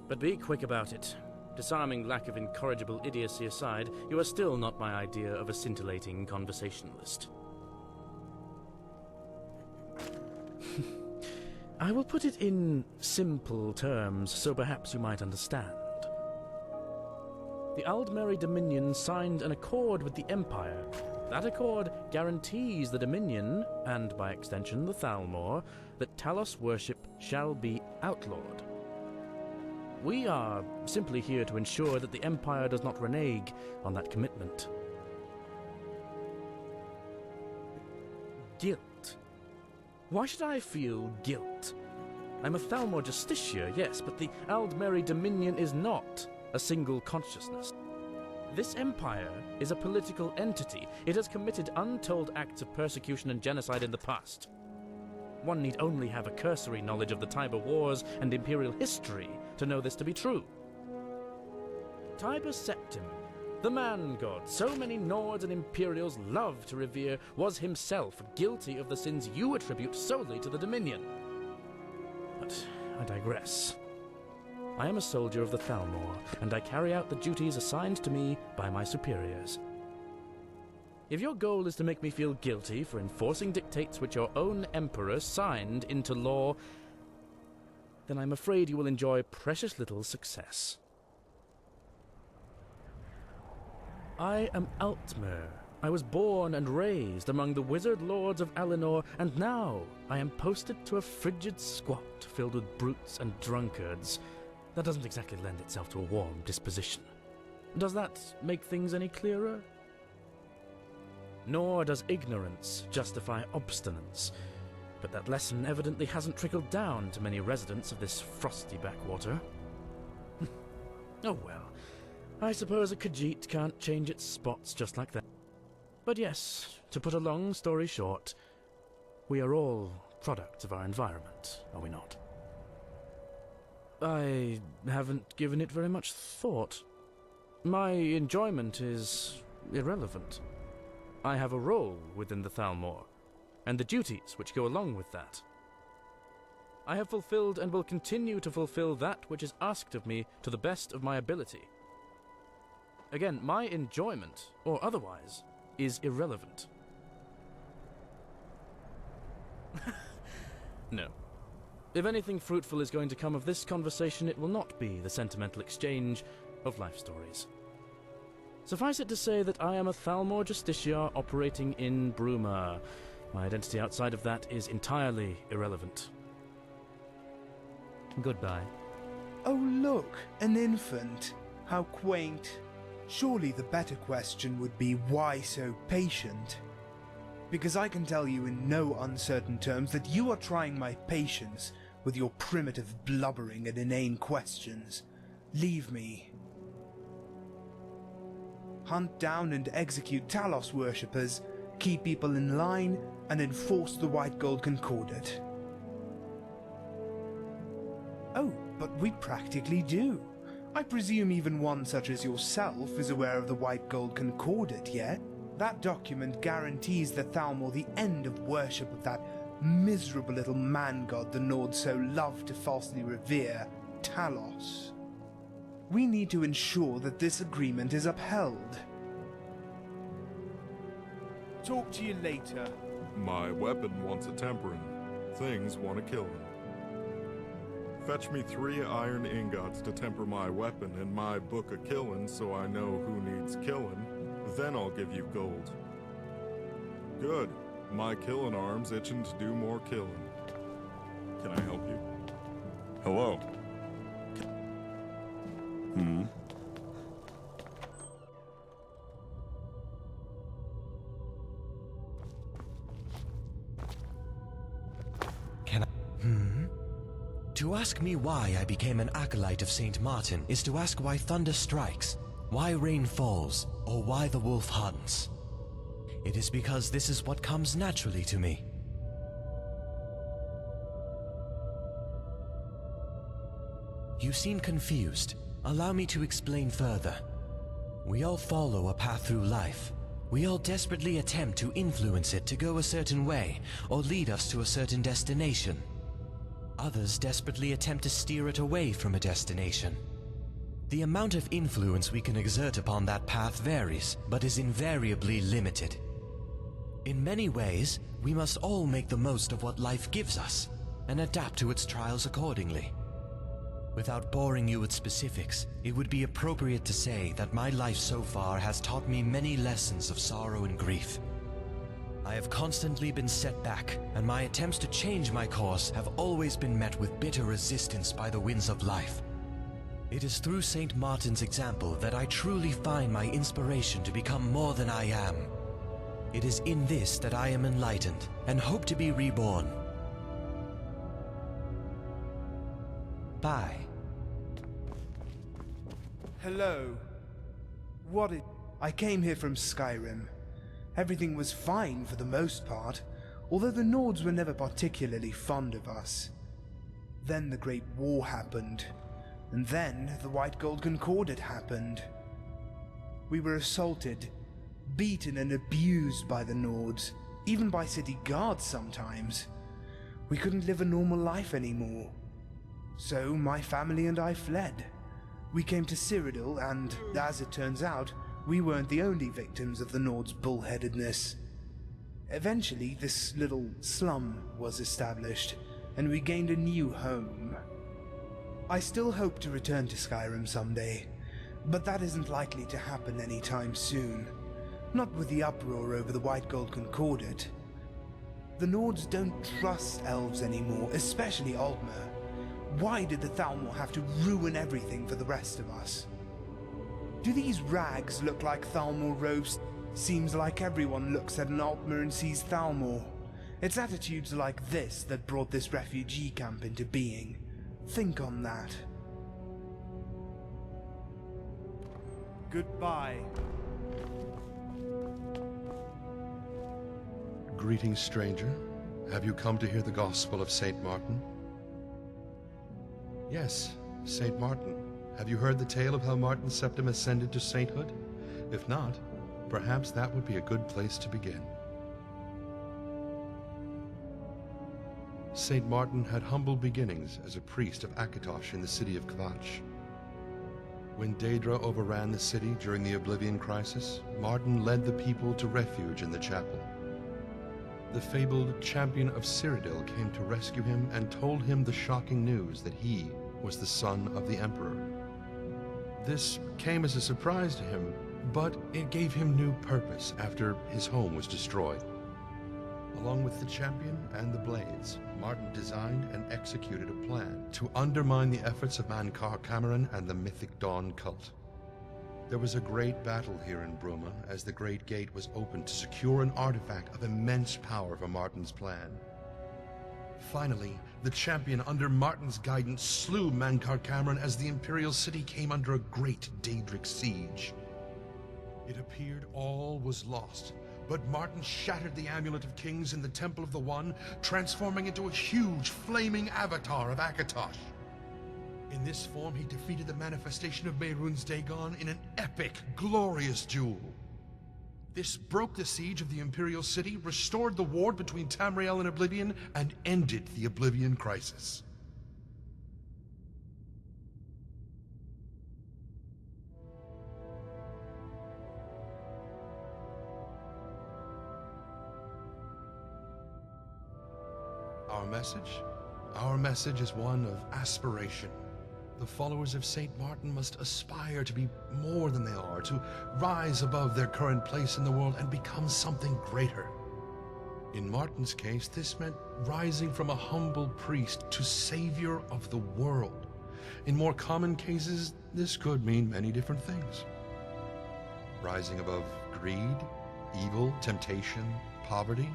But be quick about it. Disarming lack of incorrigible idiocy aside, you are still not my idea of a scintillating conversationalist. I will put it in simple terms, so perhaps you might understand. The Aldmeri Dominion signed an accord with the Empire. That accord guarantees the Dominion, and by extension the Thalmor, that Talos worship shall be outlawed. We are simply here to ensure that the Empire does not renege on that commitment. Guilt. Why should I feel guilt? I'm a Thalmor Justicia, yes, but the Aldmeri Dominion is not a single consciousness. This empire is a political entity. It has committed untold acts of persecution and genocide in the past. One need only have a cursory knowledge of the Tiber Wars and Imperial history to know this to be true. Tiber Septim, the man-god so many Nords and Imperials love to revere, was himself guilty of the sins you attribute solely to the Dominion. But I digress. I am a soldier of the Thalmor, and I carry out the duties assigned to me by my superiors. If your goal is to make me feel guilty for enforcing dictates which your own emperor signed into law, then I'm afraid you will enjoy precious little success. I am Altmer. I was born and raised among the wizard lords of Alinor, and now I am posted to a frigid squat filled with brutes and drunkards. That doesn't exactly lend itself to a warm disposition. Does that make things any clearer? Nor does ignorance justify obstinance, but that lesson evidently hasn't trickled down to many residents of this frosty backwater. Oh well, I suppose a Khajiit can't change its spots just like that. But yes, to put a long story short, we are all products of our environment, are we not? I haven't given it very much thought. My enjoyment is irrelevant. I have a role within the Thalmor, and the duties which go along with that. I have fulfilled and will continue to fulfill that which is asked of me to the best of my ability. Again, my enjoyment, or otherwise, is irrelevant. No. If anything fruitful is going to come of this conversation, it will not be the sentimental exchange of life stories. Suffice it to say that I am a Thalmor Justicia operating in Bruma. My identity outside of that is entirely irrelevant. Goodbye. Oh look, an infant. How quaint. Surely the better question would be, why so patient? Because I can tell you in no uncertain terms that you are trying my patience with your primitive blubbering and inane questions. Leave me. Hunt down and execute Talos worshippers, keep people in line, and enforce the White Gold Concordat. Oh, but we practically do. I presume even one such as yourself is aware of the White Gold Concordat, yet? That document guarantees the Thalmor the end of worship of that miserable little man-god the Nords so love to falsely revere, Talos. We need to ensure that this agreement is upheld. Talk to you later. My weapon wants a tempering. Things want to kill him. Fetch me 3 iron ingots to temper my weapon and my book of killin' so I know who needs killin'. Then I'll give you gold. Good. My killin' arm's itching to do more killin'. Can I help you? Hello? To ask me why I became an acolyte of Saint Martin is to ask why thunder strikes, why rain falls, or why the wolf hunts. It is because this is what comes naturally to me. You seem confused. Allow me to explain further. We all follow a path through life. We all desperately attempt to influence it to go a certain way, or lead us to a certain destination. Others desperately attempt to steer it away from a destination. The amount of influence we can exert upon that path varies, but is invariably limited. In many ways, we must all make the most of what life gives us, and adapt to its trials accordingly. Without boring you with specifics, it would be appropriate to say that my life so far has taught me many lessons of sorrow and grief. I have constantly been set back, and my attempts to change my course have always been met with bitter resistance by the winds of life. It is through St. Martin's example that I truly find my inspiration to become more than I am. It is in this that I am enlightened and hope to be reborn. Bye. Hello. I came here from Skyrim. Everything was fine for the most part, although the Nords were never particularly fond of us. Then the Great War happened, and then the White Gold Concordat happened. We were assaulted, beaten and abused by the Nords, even by city guards sometimes. We couldn't live a normal life anymore. So my family and I fled. We came to Cyrodiil, and, as it turns out, we weren't the only victims of the Nords' bullheadedness. Eventually, this little slum was established, and we gained a new home. I still hope to return to Skyrim someday, but that isn't likely to happen anytime soon. Not with the uproar over the White Gold Concordat. The Nords don't trust elves anymore, especially Aldmer. Why did the Thalmor have to ruin everything for the rest of us? Do these rags look like Thalmor robes? Seems like everyone looks at an Altmer and sees Thalmor. It's attitudes like this that brought this refugee camp into being. Think on that. Goodbye. Greetings, stranger. Have you come to hear the gospel of St. Martin? Yes, St. Martin. Have you heard the tale of how Martin Septim ascended to sainthood? If not, perhaps that would be a good place to begin. St. Martin had humble beginnings as a priest of Akatosh in the city of Kvatch. When Daedra overran the city during the Oblivion Crisis, Martin led the people to refuge in the chapel. The fabled champion of Cyrodiil came to rescue him and told him the shocking news that he was the son of the Emperor. This came as a surprise to him, but it gave him new purpose after his home was destroyed. Along with the champion and the blades, Martin designed and executed a plan to undermine the efforts of Mankar Cameron and the Mythic Dawn cult. There was a great battle here in Bruma as the Great Gate was opened to secure an artifact of immense power for Martin's plan. Finally, the champion under Martin's guidance slew Mankar Cameron as the Imperial City came under a great Daedric siege. It appeared all was lost, but Martin shattered the Amulet of Kings in the Temple of the One, transforming into a huge flaming avatar of Akatosh. In this form, he defeated the manifestation of Mehrunes Dagon in an epic, glorious duel. This broke the siege of the Imperial City, restored the war between Tamriel and Oblivion, and ended the Oblivion Crisis. Our message is one of aspiration. The followers of St. Martin must aspire to be more than they are, to rise above their current place in the world and become something greater. In Martin's case, this meant rising from a humble priest to savior of the world. In more common cases, this could mean many different things. Rising above greed, evil, temptation, poverty.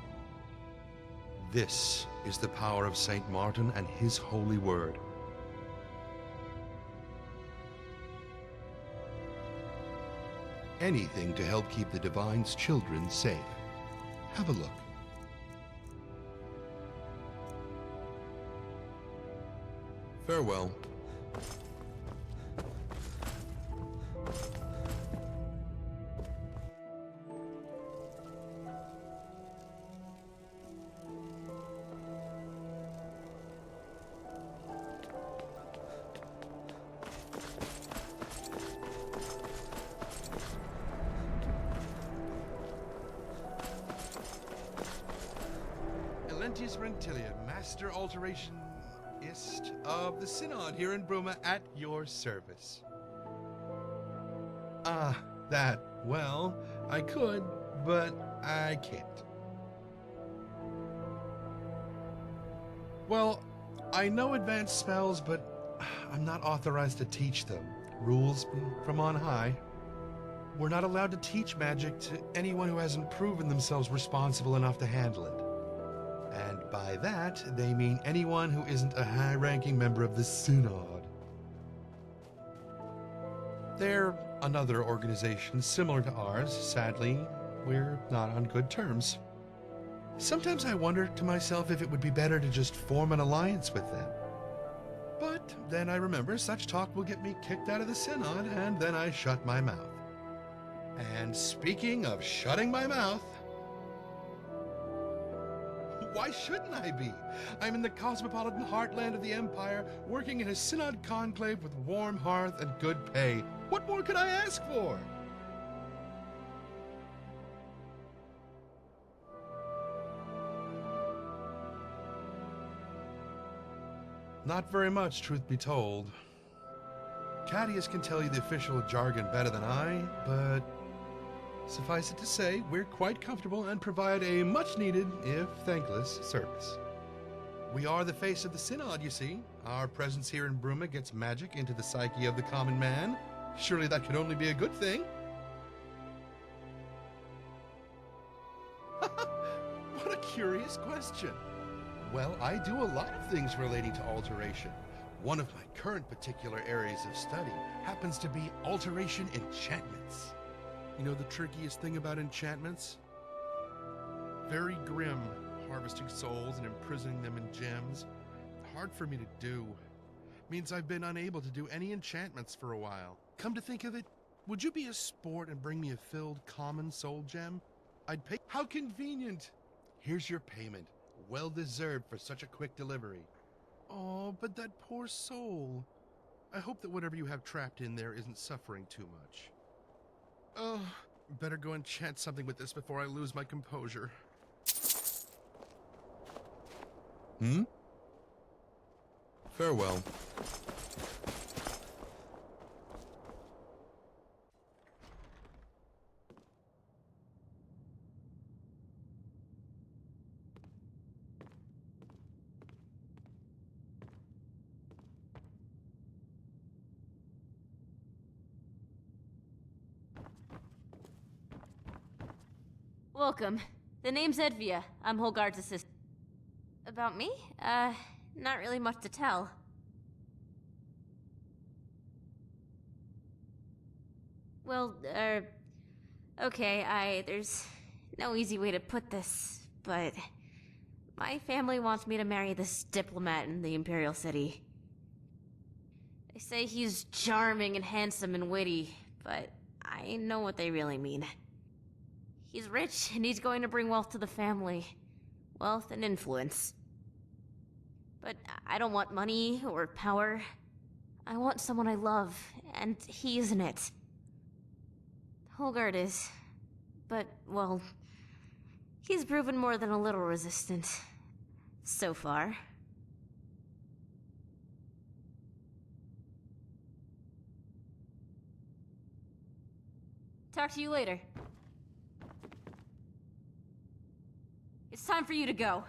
This is the power of St. Martin and his holy word. Anything to help keep the Divine's children safe. Have a look. Farewell. Elentius Rentilia, Master Alterationist of the Synod here in Bruma, at your service. Well, I could, but I can't. Well, I know advanced spells, but I'm not authorized to teach them. Rules from on high. We're not allowed to teach magic to anyone who hasn't proven themselves responsible enough to handle it. And by that, they mean anyone who isn't a high-ranking member of the Synod. They're another organization similar to ours. Sadly, we're not on good terms. Sometimes I wonder to myself if it would be better to just form an alliance with them. But then I remember such talk will get me kicked out of the Synod, and then I shut my mouth. And speaking of shutting my mouth, why shouldn't I be? I'm in the cosmopolitan heartland of the Empire, working in a Synod conclave with warm hearth and good pay. What more could I ask for? Not very much, truth be told. Cadius can tell you the official jargon better than I, but suffice it to say, we're quite comfortable and provide a much-needed, if thankless, service. We are the face of the Synod, you see. Our presence here in Bruma gets magic into the psyche of the common man. Surely that could only be a good thing. What a curious question. Well, I do a lot of things relating to alteration. One of my current particular areas of study happens to be alteration enchantments. You know the trickiest thing about enchantments? Very grim, harvesting souls and imprisoning them in gems. Hard for me to do. Means I've been unable to do any enchantments for a while. Come to think of it, would you be a sport and bring me a filled common soul gem? I'd pay. How convenient! Here's your payment. Well deserved for such a quick delivery. Oh, but that poor soul. I hope that whatever you have trapped in there isn't suffering too much. Oh, better go enchant something with this before I lose my composure. Farewell. Welcome. The name's Edvia. I'm Holgard's assistant. About me? Not really much to tell. Well, okay, there's no easy way to put this, but my family wants me to marry this diplomat in the Imperial City. They say he's charming and handsome and witty, but I know what they really mean. He's rich, and he's going to bring wealth to the family. Wealth and influence. But I don't want money or power. I want someone I love, and he isn't it. Holgard is. But, well, he's proven more than a little resistant. So far. Talk to you later. It's time for you to go.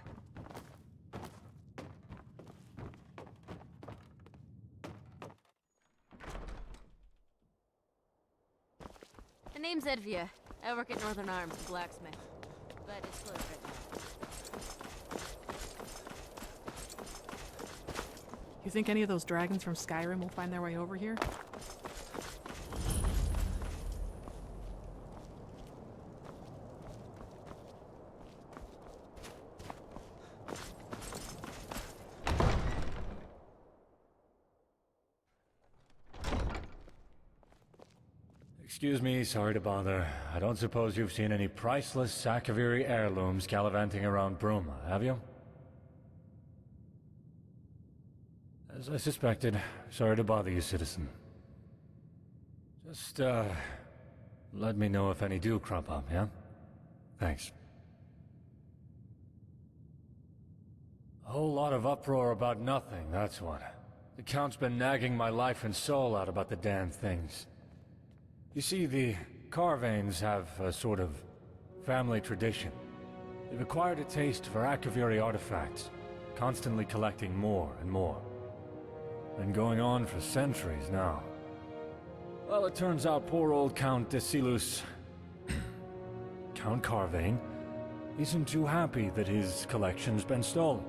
The name's Edvia. I work at Northern Arms, the blacksmith. But it's closed right now. You think any of those dragons from Skyrim will find their way over here? Excuse me, sorry to bother. I don't suppose you've seen any priceless Sakaviri heirlooms gallivanting around Bruma, have you? As I suspected, sorry to bother you, citizen. Just, let me know if any do crop up, yeah? Thanks. A whole lot of uproar about nothing, that's what. The Count's been nagging my life and soul out about the damn things. You see, the Carvanes have a sort of family tradition. They've acquired a taste for Akaviri artifacts, constantly collecting more and more. Been going on for centuries now. Well, it turns out poor old Count Desilus, Count Carvane, isn't too happy that his collection's been stolen.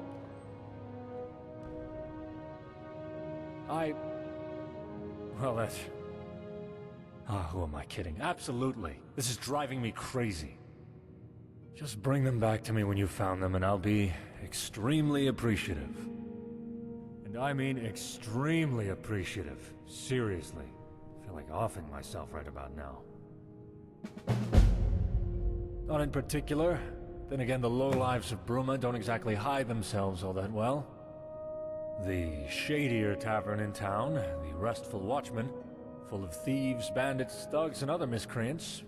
Well, that's... who am I kidding? Absolutely. This is driving me crazy. Just bring them back to me when you found them, and I'll be extremely appreciative. And I mean extremely appreciative. Seriously. I feel like offing myself right about now. Not in particular. Then again, the lowlives of Bruma don't exactly hide themselves all that well. The shadier tavern in town, the Restful Watchman, full of thieves, bandits, thugs, and other miscreants,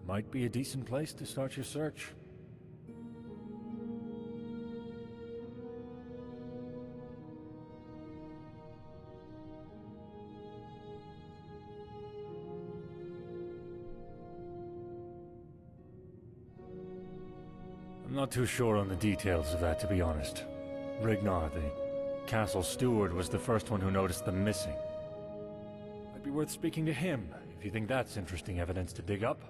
might be a decent place to start your search. I'm not too sure on the details of that, to be honest. Rignar, the castle steward, was the first one who noticed them missing. Might be worth speaking to him, if you think that's interesting evidence to dig up.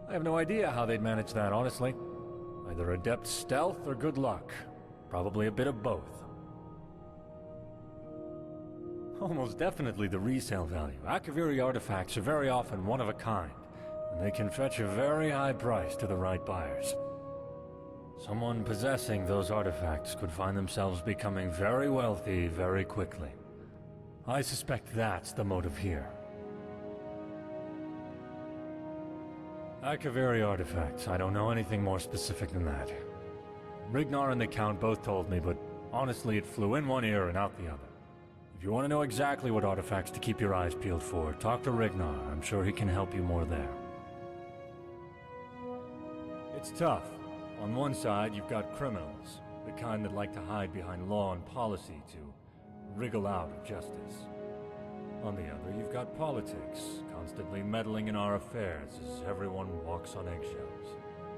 I have no idea how they'd manage that, honestly. Either adept stealth or good luck. Probably a bit of both. Almost definitely the resale value. Akaviri artifacts are very often one of a kind, and they can fetch a very high price to the right buyers. Someone possessing those artifacts could find themselves becoming very wealthy very quickly. I suspect that's the motive here. Akaviri artifacts, I don't know anything more specific than that. Rignar and the Count both told me, but honestly it flew in one ear and out the other. If you want to know exactly what artifacts to keep your eyes peeled for, talk to Rignar. I'm sure he can help you more there. It's tough. On one side, you've got criminals, the kind that like to hide behind law and policy to wriggle out of justice. On the other, you've got politics, constantly meddling in our affairs as everyone walks on eggshells.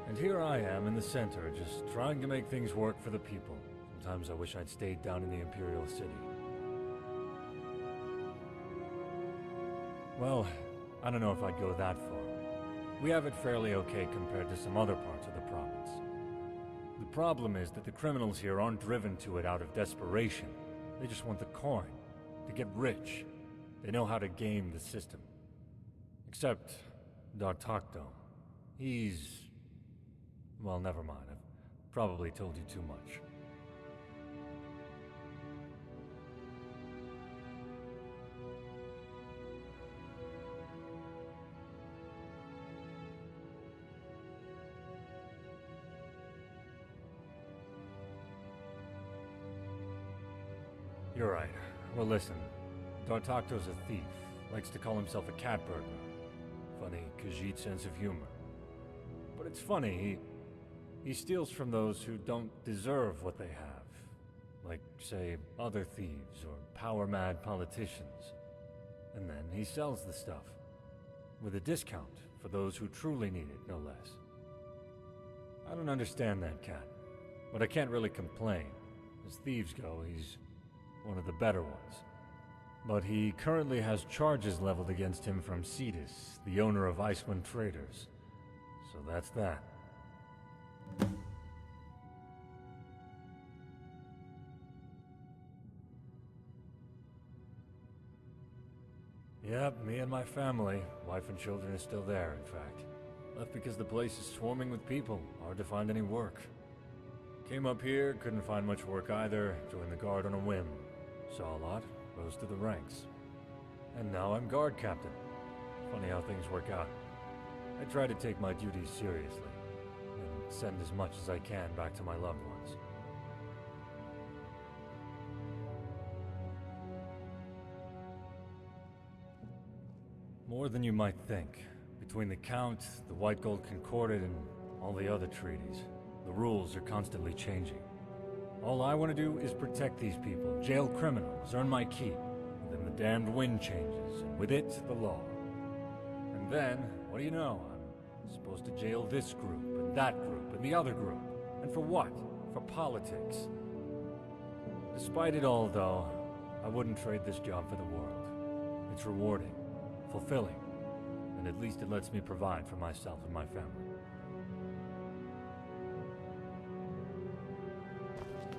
And here I am in the center, just trying to make things work for the people. Sometimes I wish I'd stayed down in the Imperial City. Well, I don't know if I'd go that far. We have it fairly okay compared to some other parts of the province. The problem is that the criminals here aren't driven to it out of desperation. They just want the coin, to get rich. They know how to game the system. Except Dartakto. He's... well, never mind. I've probably told you too much. You're right. Well, listen. Dartakto's a thief. Likes to call himself a cat burglar. Funny Khajiit sense of humor. But it's funny, he steals from those who don't deserve what they have. Like, say, other thieves or power-mad politicians. And then he sells the stuff. With a discount for those who truly need it, no less. I don't understand that cat. But I can't really complain. As thieves go, he's one of the better ones. But he currently has charges leveled against him from Cetus, the owner of Icewind Traders. So that's that. Yep, me and my family. Wife and children are still there, in fact. Left because the place is swarming with people. Hard to find any work. Came up here, couldn't find much work either. Joined the guard on a whim. Saw a lot, rose to the ranks. And now I'm guard captain. Funny how things work out. I try to take my duties seriously, and send as much as I can back to my loved ones. More than you might think. Between the Count, the White Gold Concordat, and all the other treaties, the rules are constantly changing. All I want to do is protect these people, jail criminals, earn my keep. And then the damned wind changes, and with it, the law. And then, what do you know? I'm supposed to jail this group, and that group, and the other group. And for what? For politics. Despite it all, though, I wouldn't trade this job for the world. It's rewarding, fulfilling, and at least it lets me provide for myself and my family.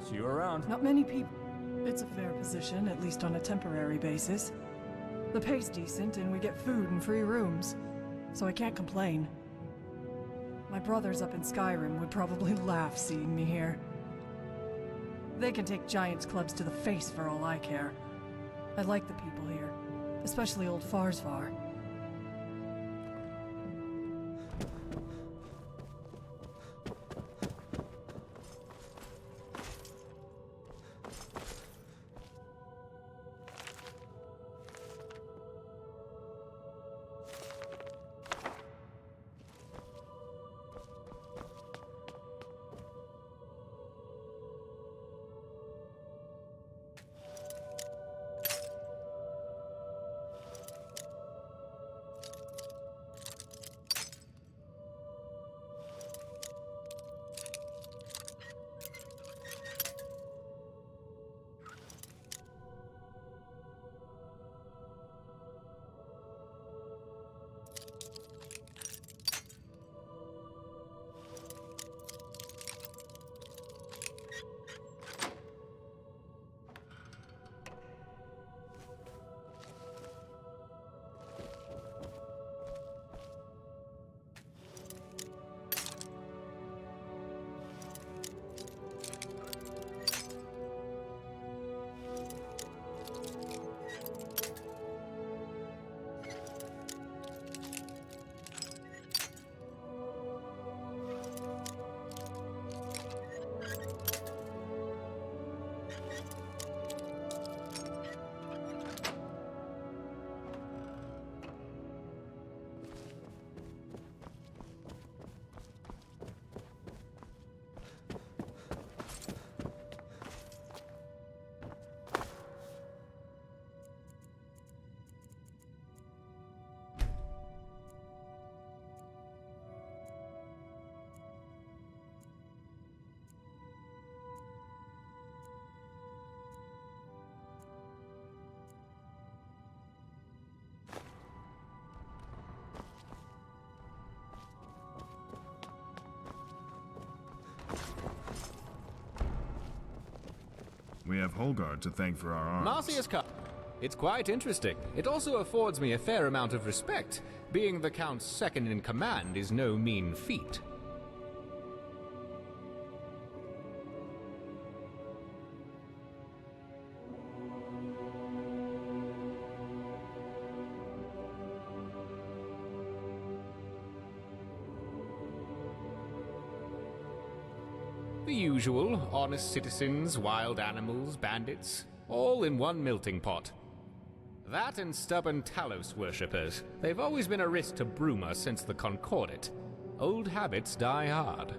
See you around. Not many people. It's a fair position, at least on a temporary basis. The pay's decent, and we get food and free rooms, so I can't complain. My brothers up in Skyrim would probably laugh seeing me here. They can take Giants clubs to the face for all I care. I like the people here, especially old Farsvar. We have Holgard to thank for our arms. Marcius Cup. It's quite interesting. It also affords me a fair amount of respect. Being the Count's second in command is no mean feat. The usual, honest citizens, wild animals, bandits, all in one melting pot. That and stubborn Talos worshippers. They've always been a risk to Bruma since the Concordat. Old habits die hard.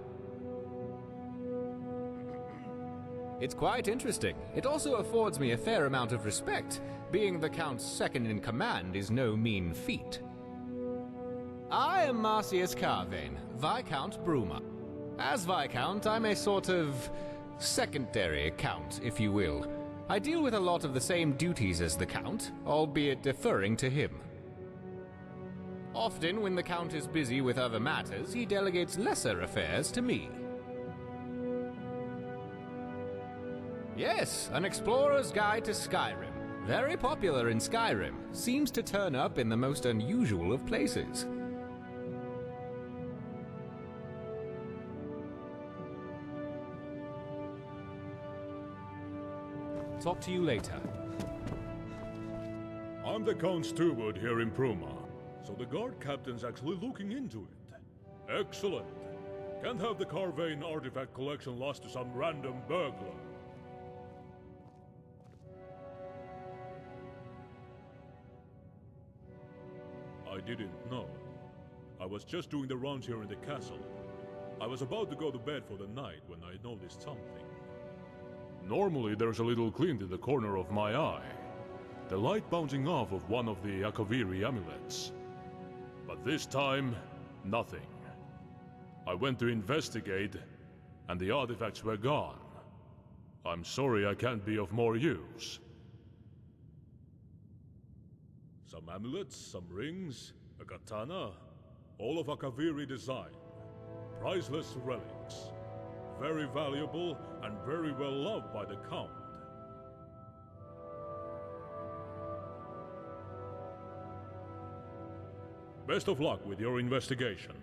It's quite interesting. It also affords me a fair amount of respect. Being the Count's second in command is no mean feat. I am Marcius Carvane, Viscount Bruma. As Viscount, I'm a sort of secondary Count, if you will. I deal with a lot of the same duties as the Count, albeit deferring to him. Often, when the Count is busy with other matters, he delegates lesser affairs to me. Yes, an explorer's guide to Skyrim. Very popular in Skyrim. Seems to turn up in the most unusual of places. Talk to you later. I'm the Count Steward here in Bruma, so the guard captain's actually looking into it. Excellent. Can't have the Carvane artifact collection lost to some random burglar. I didn't know. I was just doing the rounds here in the castle. I was about to go to bed for the night when I noticed something. Normally there's a little glint in the corner of my eye. The light bouncing off of one of the Akaviri amulets. But this time, nothing. I went to investigate, and the artifacts were gone. I'm sorry I can't be of more use. Some amulets, some rings, a katana, all of a Kaviri design. Priceless relics. Very valuable and very well loved by the Count. Best of luck with your investigation.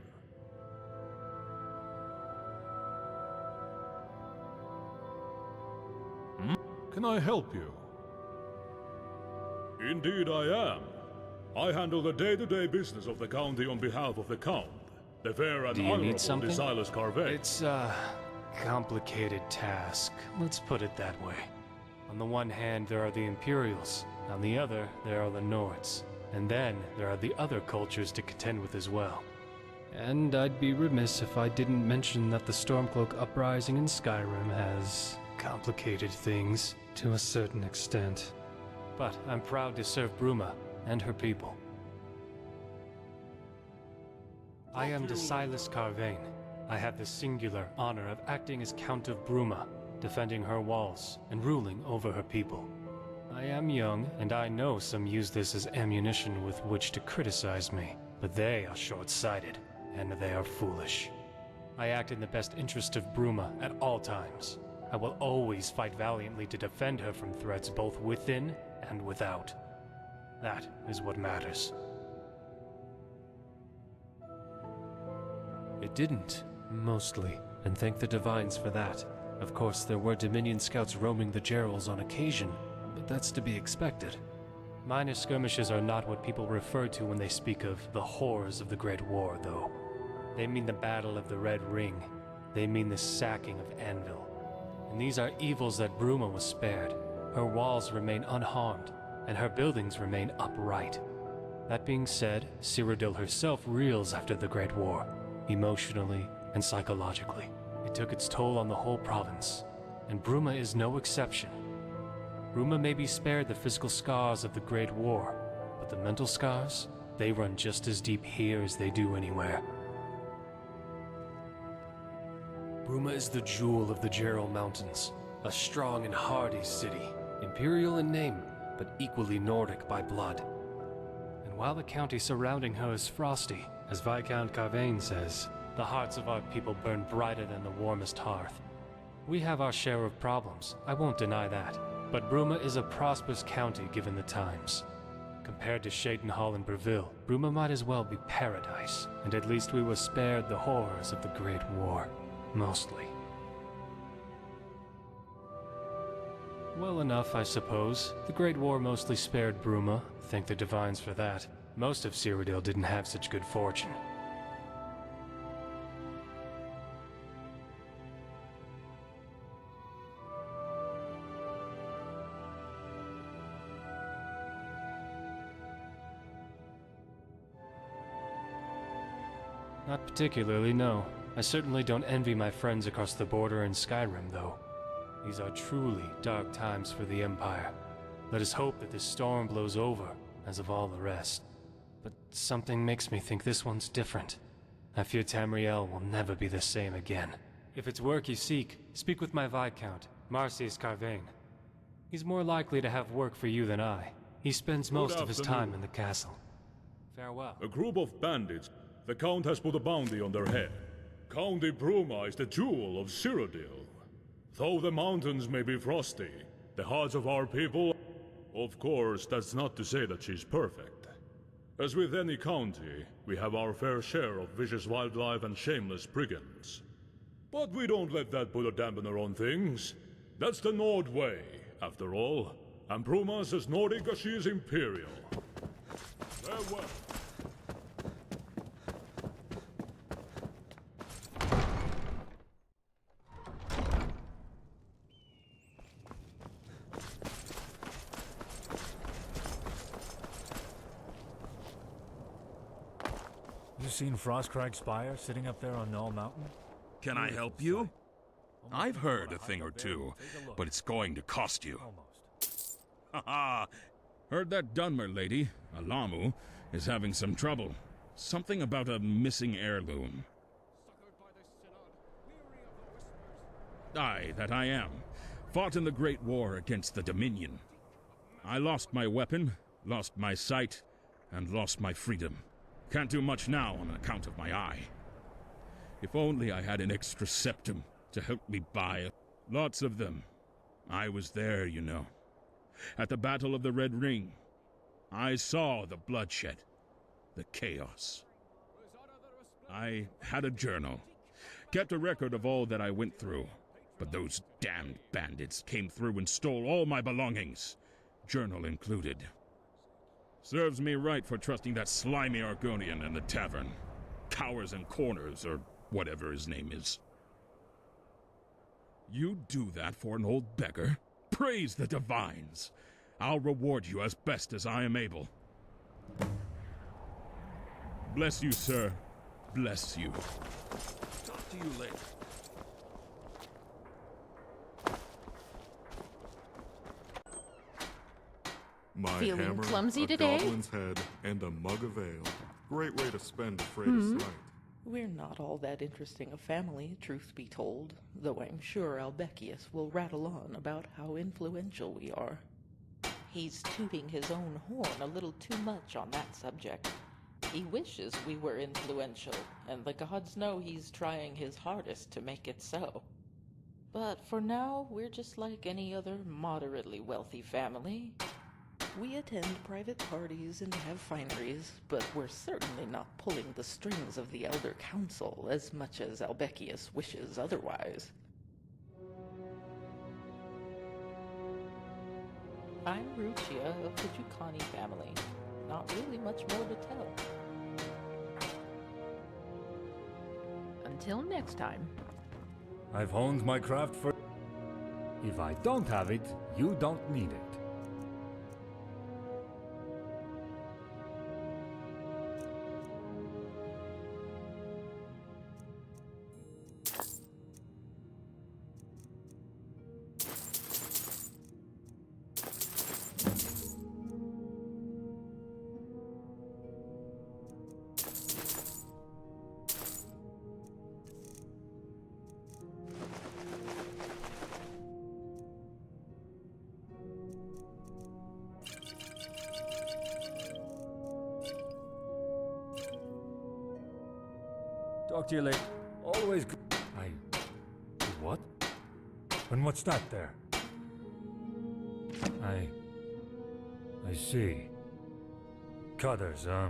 Can I help you? Indeed I am. I handle the day-to-day business of the county on behalf of the Count. The fair and Do you honorable need something? Silas Carvey. It's a complicated task. Let's put it that way. On the one hand, there are the Imperials. On the other, there are the Nords. And then, there are the other cultures to contend with as well. And I'd be remiss if I didn't mention that the Stormcloak uprising in Skyrim has complicated things to a certain extent. But I'm proud to serve Bruma and her people. I am Silas Carvane. I have the singular honor of acting as Count of Bruma, defending her walls and ruling over her people. I am young, and I know some use this as ammunition with which to criticize me, but they are short-sighted, and they are foolish. I act in the best interest of Bruma at all times. I will always fight valiantly to defend her from threats both within and without. That is what matters. It didn't, mostly, and thank the Divines for that. Of course, there were Dominion scouts roaming the Gerals on occasion, but that's to be expected. Minor skirmishes are not what people refer to when they speak of the horrors of the Great War, though. They mean the Battle of the Red Ring. They mean the sacking of Anvil. And these are evils that Bruma was spared. Her walls remain unharmed, and her buildings remain upright. That being said, Cyrodiil herself reels after the Great War, emotionally and psychologically. It took its toll on the whole province, and Bruma is no exception. Bruma may be spared the physical scars of the Great War, but the mental scars, they run just as deep here as they do anywhere. Bruma is the jewel of the Gerald Mountains, a strong and hardy city, imperial in name, but equally Nordic by blood. And while the county surrounding her is frosty, as Viscount Carvane says, the hearts of our people burn brighter than the warmest hearth. We have our share of problems, I won't deny that, but Bruma is a prosperous county given the times. Compared to Shadenhall and Breville, Bruma might as well be paradise, and at least we were spared the horrors of the Great War. Mostly. Well enough, I suppose. The Great War mostly spared Bruma. Thank the Divines for that. Most of Cyrodiil didn't have such good fortune. Not particularly, no. I certainly don't envy my friends across the border in Skyrim, though. These are truly dark times for the Empire. Let us hope that this storm blows over, as of all the rest. But something makes me think this one's different. I fear Tamriel will never be the same again. If it's work you seek, speak with my Viscount, Marcius Carvane. He's more likely to have work for you than I. He spends most of his time in the castle. Farewell. A group of bandits. The Count has put a bounty on their head. County Bruma is the jewel of Cyrodiil. Though the mountains may be frosty, the hearts of our people... Of course, that's not to say that she's perfect. As with any county, we have our fair share of vicious wildlife and shameless brigands. But we don't let that put a dampener on things. That's the Nord way, after all. And Bruma's as Nordic as she is imperial. Farewell. You seen Frostcrag Spire sitting up there on Null Mountain? Can I help you? I've heard a thing or two, but it's going to cost you. Haha! Heard that Dunmer lady, Alamu, is having some trouble. Something about a missing heirloom. Aye, that I am. fought in the Great War against the Dominion. I lost my weapon, lost my sight, and lost my freedom. Can't do much now on account of my eye. If only I had an extra septum to help me buy. Lots of them. I was there, you know. At the Battle of the Red Ring. I saw the bloodshed, the chaos. I had a journal, kept a record of all that I went through, but those damned bandits came through and stole all my belongings, journal included. Serves me right for trusting that slimy Argonian in the tavern. Cowers in corners, or whatever his name is. You do that for an old beggar? Praise the divines! I'll reward you as best as I am able. Bless you, sir. Bless you. Talk to you later. My Feeling hammer, clumsy a today? goblin's head, and a mug of ale. Great way to spend a Freda's night. We're not all that interesting a family, truth be told, though I'm sure Albekius will rattle on about how influential we are. He's tooting his own horn a little too much on that subject. He wishes we were influential, and the gods know he's trying his hardest to make it so. But for now, we're just like any other moderately wealthy family. We attend private parties and have fineries, but we're certainly not pulling the strings of the Elder Council as much as Albekius wishes otherwise. I'm Ruchia of the Jucani family. Not really much more to tell. Until next time. I've honed my craft for... If I don't have it, you don't need it. Talk to you later. Always good. What? And what's that there? I see. Cutters, huh?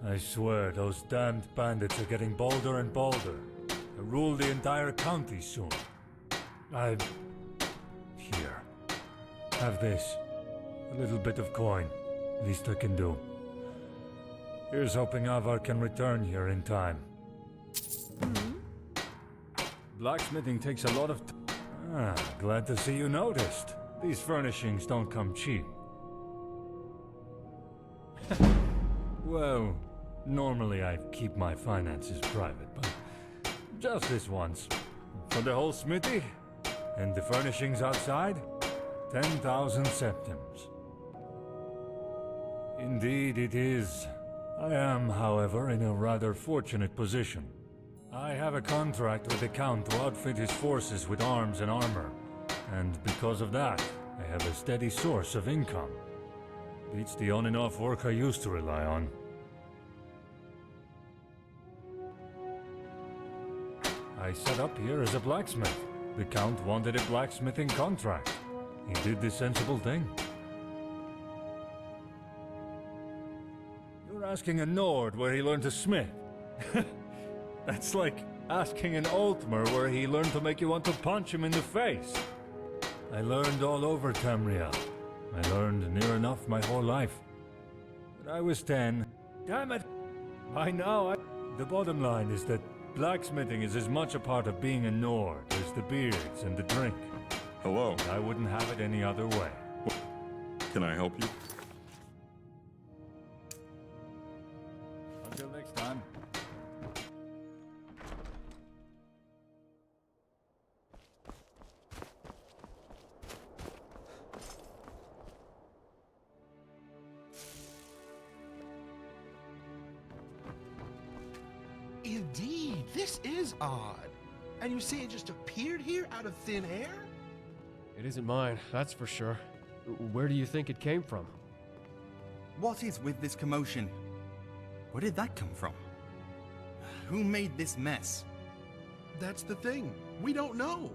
I swear, those damned bandits are getting bolder and bolder. They'll rule the entire county soon. Here. Have this. A little bit of coin. Least I can do. Here's hoping Avar can return here in time. Blacksmithing takes a lot of glad to see you noticed. These furnishings don't come cheap. Well, normally I keep my finances private, but just this once. For the whole smithy and the furnishings outside, 10,000 septims. Indeed it is. I am, however, in a rather fortunate position. I have a contract with the Count to outfit his forces with arms and armor, and because of that, I have a steady source of income. Beats the on and off work I used to rely on. I set up here as a blacksmith. The Count wanted a blacksmithing contract. He did the sensible thing. You're asking a Nord where he learned to smith. That's like asking an Altmer where he learned to make you want to punch him in the face. I learned all over Tamriel. I learned near enough my whole life. When I was 10... Damn it! By now, the bottom line is that blacksmithing is as much a part of being a Nord as the beards and the drink. Hello. And I wouldn't have it any other way. Can I help you? Until next time. Indeed, this is odd. And you say it just appeared here out of thin air? It isn't mine, that's for sure. Where do you think it came from? What is with this commotion? Where did that come from? Who made this mess? That's the thing. We don't know.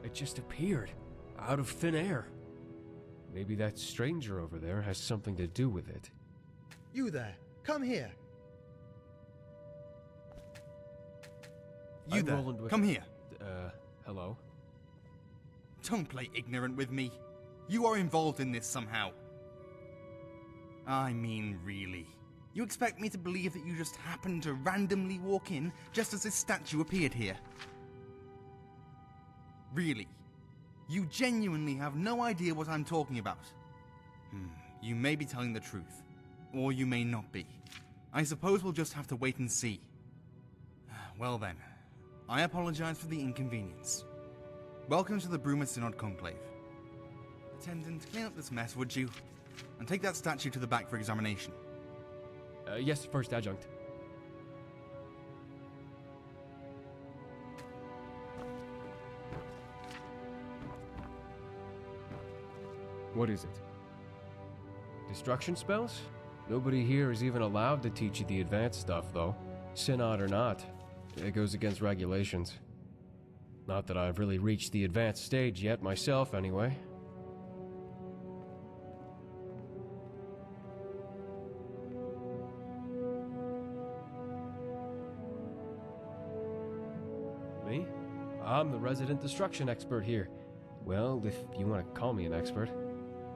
It just appeared, out of thin air. Maybe that stranger over there has something to do with it. You there, come here. You there, come here. Hello? Don't play ignorant with me. You are involved in this somehow. I mean, really. You expect me to believe that you just happened to randomly walk in just as this statue appeared here? Really? You genuinely have no idea what I'm talking about? You may be telling the truth, or you may not be. I suppose we'll just have to wait and see. Well then, I apologize for the inconvenience. Welcome to the Bruma Synod Conclave. Attendant, clean up this mess, would you? And take that statue to the back for examination. Yes, First Adjunct. What is it? Destruction spells? Nobody here is even allowed to teach you the advanced stuff, though. Synod or not, it goes against regulations. Not that I've really reached the advanced stage yet myself, anyway. Me? I'm the resident destruction expert here. Well, if you want to call me an expert.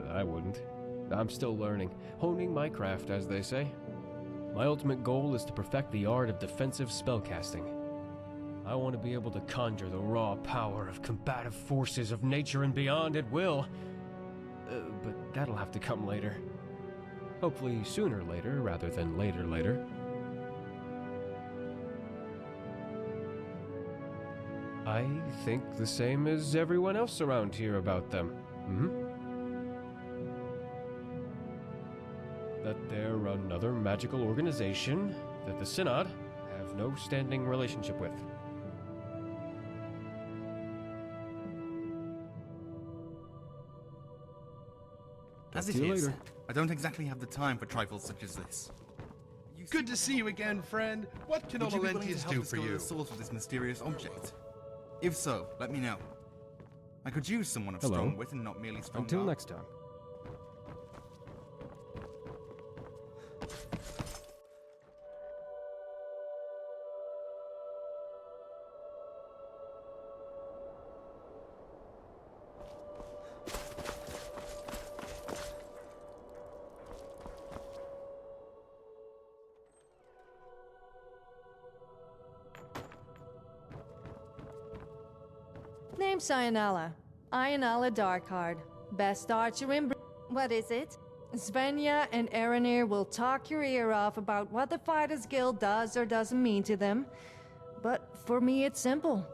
I wouldn't. I'm still learning, honing my craft, as they say. My ultimate goal is to perfect the art of defensive spellcasting. I want to be able to conjure the raw power of combative forces of nature and beyond at will. But that'll have to come later. Hopefully sooner later, rather than later. I think the same as everyone else around here about them. That they're another magical organization that the Synod have no standing relationship with. As it is, I don't exactly have the time for trifles such as this. Good to see you again, friend. What can Would you be willing to Ololentius help do for discover you? the source of this mysterious object? If so, let me know. I could use someone of strong wit and not merely strong Until arm. next time. Name's Ionala. Ionala Darkheart. Best archer in What is it? Svenja and Erenir will talk your ear off about what the Fighters Guild does or doesn't mean to them. But for me, it's simple.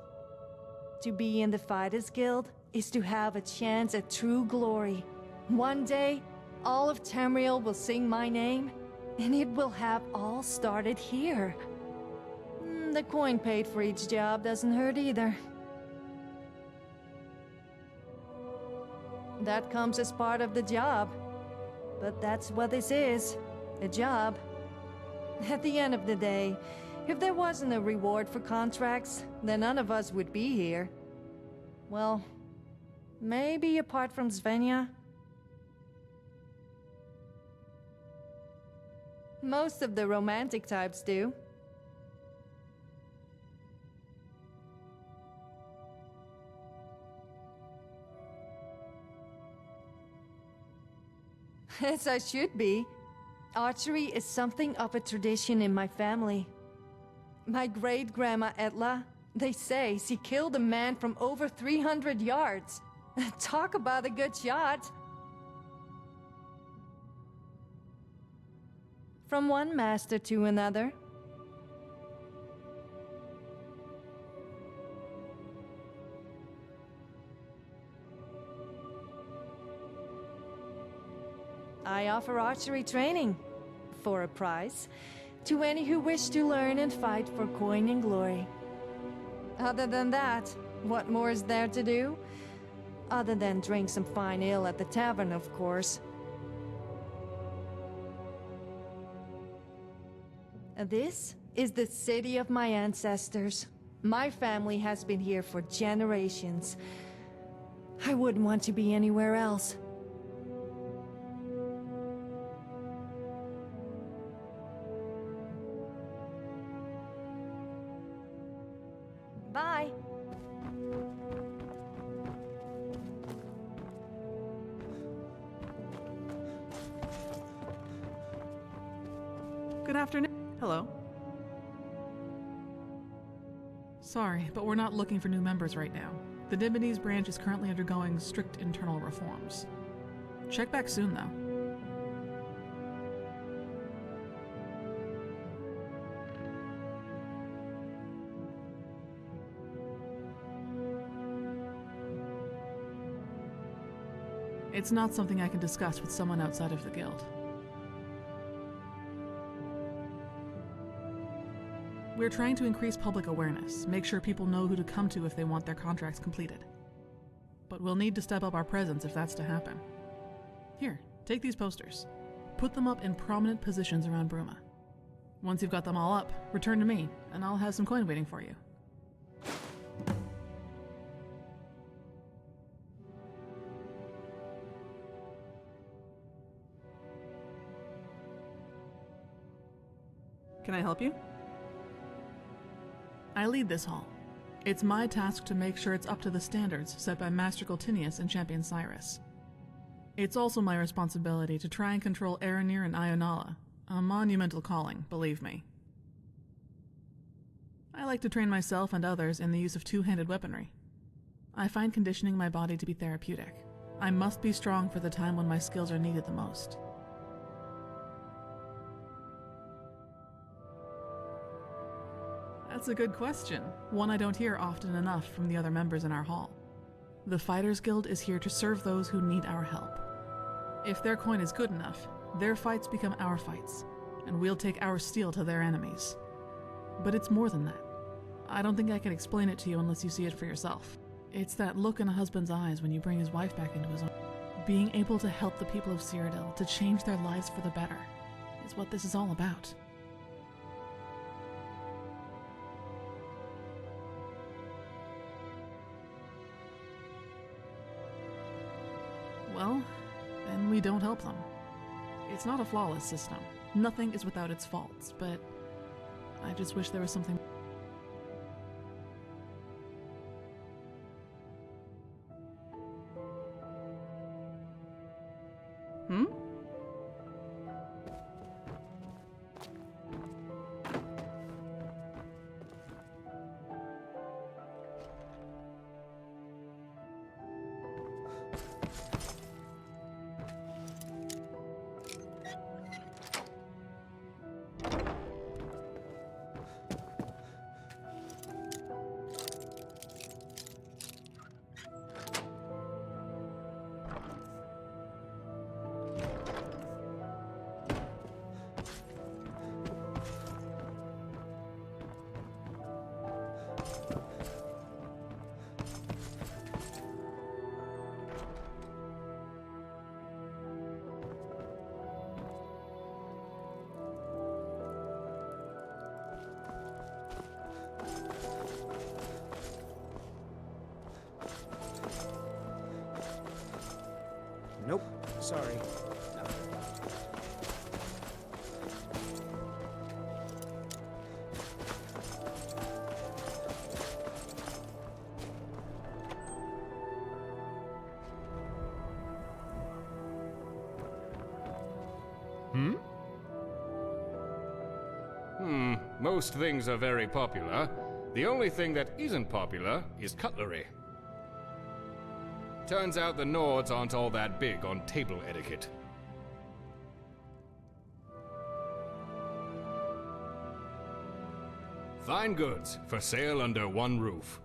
To be in the Fighters Guild is to have a chance at true glory. One day, all of Tamriel will sing my name, and it will have all started here. The coin paid for each job doesn't hurt either. That comes as part of the job. But that's what this is. A job. At the end of the day, if there wasn't a reward for contracts, then none of us would be here. Well, maybe apart from Svenja. Most of the romantic types do. As I should be. Archery is something of a tradition in my family. My great-grandma Etla, they say she killed a man from over 300 yards. Talk about a good shot. From one master to another. I offer archery training, for a price, to any who wish to learn and fight for coin and glory. Other than that, what more is there to do? Other than drink some fine ale at the tavern, of course. This is the city of my ancestors. My family has been here for generations. I wouldn't want to be anywhere else. Bye. Good afternoon. Hello. Sorry, but we're not looking for new members right now. The Dibonese branch is currently undergoing strict internal reforms. Check back soon, though. It's not something I can discuss with someone outside of the guild. We're trying to increase public awareness, make sure people know who to come to if they want their contracts completed. But we'll need to step up our presence if that's to happen. Here, take these posters. Put them up in prominent positions around Bruma. Once you've got them all up, return to me, and I'll have some coin waiting for you. Can I help you? I lead this hall. It's my task to make sure it's up to the standards set by Master Goltinius and Champion Cyrus. It's also my responsibility to try and control Aranir and Ionala, a monumental calling, believe me. I like to train myself and others in the use of two-handed weaponry. I find conditioning my body to be therapeutic. I must be strong for the time when my skills are needed the most. That's a good question, one I don't hear often enough from the other members in our hall. The Fighters Guild is here to serve those who need our help. If their coin is good enough, their fights become our fights, and we'll take our steel to their enemies. But it's more than that. I don't think I can explain it to you unless you see it for yourself. It's that look in a husband's eyes when you bring his wife back into his own. Being able to help the people of Cyrodiil to change their lives for the better is what this is all about. Well, then we don't help them. It's not a flawless system. Nothing is without its faults, but I just wish there was something. Hmm? Nope, sorry. Most things are very popular. The only thing that isn't popular is cutlery. Turns out the Nords aren't all that big on table etiquette. Fine goods for sale under one roof.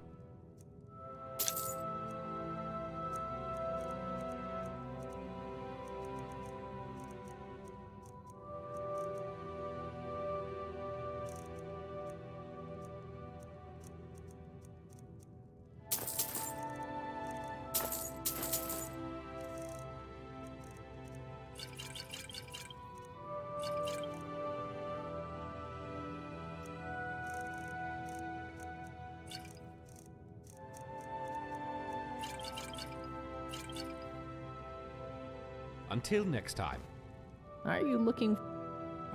Until next time. Are you looking...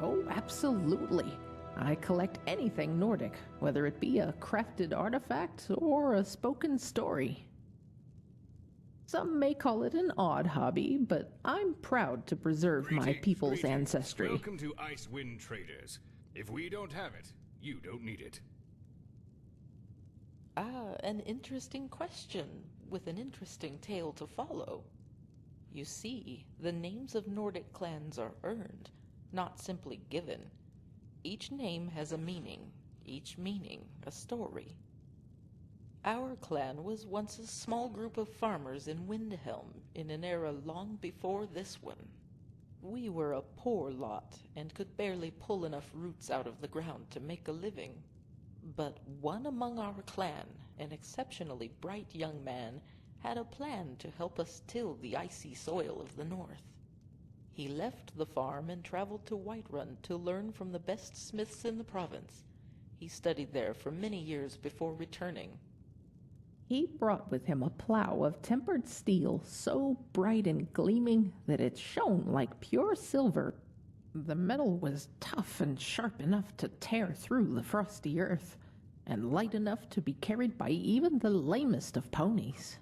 Oh, absolutely. I collect anything Nordic, whether it be a crafted artifact or a spoken story. Some may call it an odd hobby, but I'm proud to preserve my people's ancestry. Welcome to Icewind Traders. If we don't have it, you don't need it. Ah, an interesting question, with an interesting tale to follow. You see, the names of Nordic clans are earned, not simply given. Each name has a meaning, each meaning a story. Our clan was once a small group of farmers in Windhelm in an era long before this one. We were a poor lot and could barely pull enough roots out of the ground to make a living. But one among our clan, an exceptionally bright young man, had a plan to help us till the icy soil of the north. He left the farm and traveled to Whiterun to learn from the best smiths in the province. He studied there for many years before returning. He brought with him a plow of tempered steel so bright and gleaming that it shone like pure silver. The metal was tough and sharp enough to tear through the frosty earth, and light enough to be carried by even the lamest of ponies.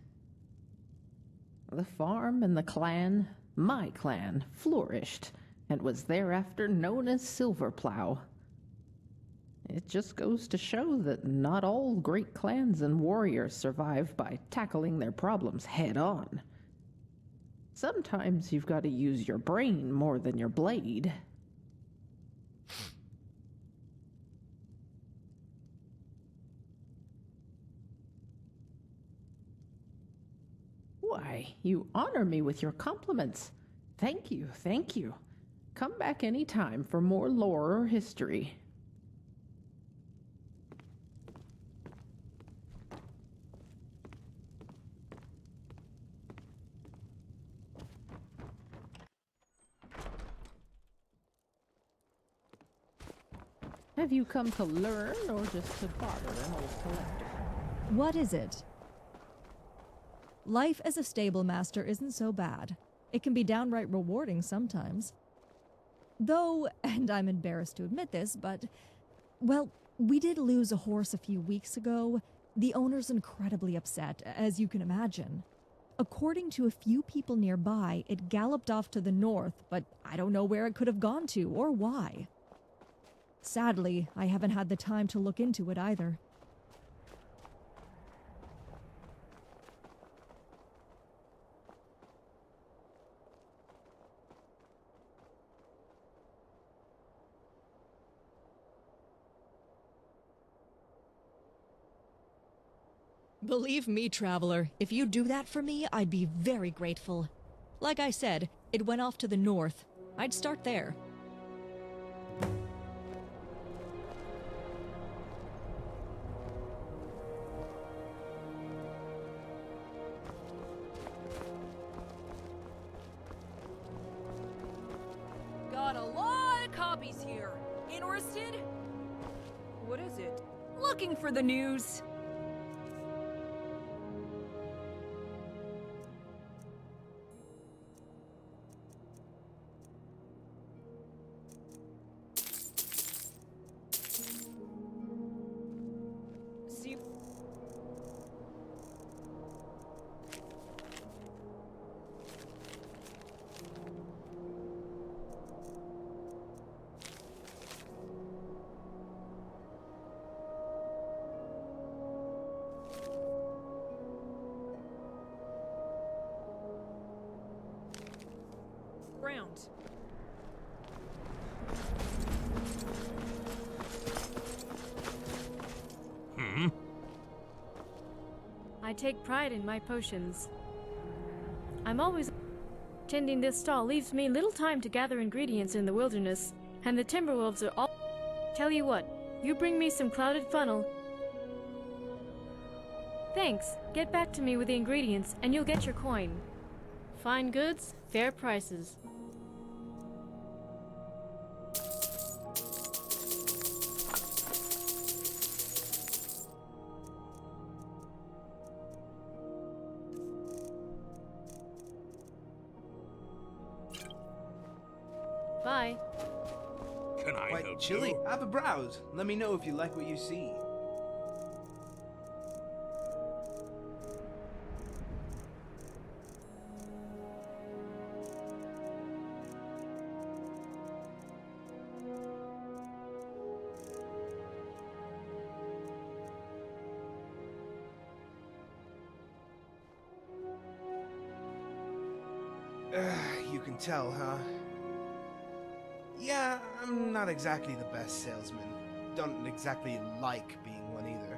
The farm and the clan, my clan, flourished, and was thereafter known as Silverplow. It just goes to show that not all great clans and warriors survive by tackling their problems head on. Sometimes you've got to use your brain more than your blade. Why, you honor me with your compliments. Thank you, thank you. Come back any time for more lore or history. Have you come to learn or just to bother an old collector? What is it? Life as a stable master isn't so bad. It can be downright rewarding sometimes. Though, and I'm embarrassed to admit this, but, well, we did lose a horse a few weeks ago. The owner's incredibly upset, as you can imagine. According to a few people nearby, it galloped off to the north, but I don't know where it could have gone to or why. Sadly, I haven't had the time to look into it either. Believe me, traveler, if you do that for me, I'd be very grateful. Like I said, it went off to the north. I'd start there. Got a lot of copies here. Interested? What is it? Looking for the news. See. Ground. I take pride in my potions. I'm always... Tending this stall leaves me little time to gather ingredients in the wilderness, and the Timberwolves are all... Tell you what, you bring me some clouded funnel. Thanks. Get back to me with the ingredients, and you'll get your coin. Fine goods, fair prices. Bye. Can I Quite help chilly. you? Have a browse. Let me know if you like what you see. You can tell, huh? Yeah, I'm not exactly the best salesman. Don't exactly like being one either.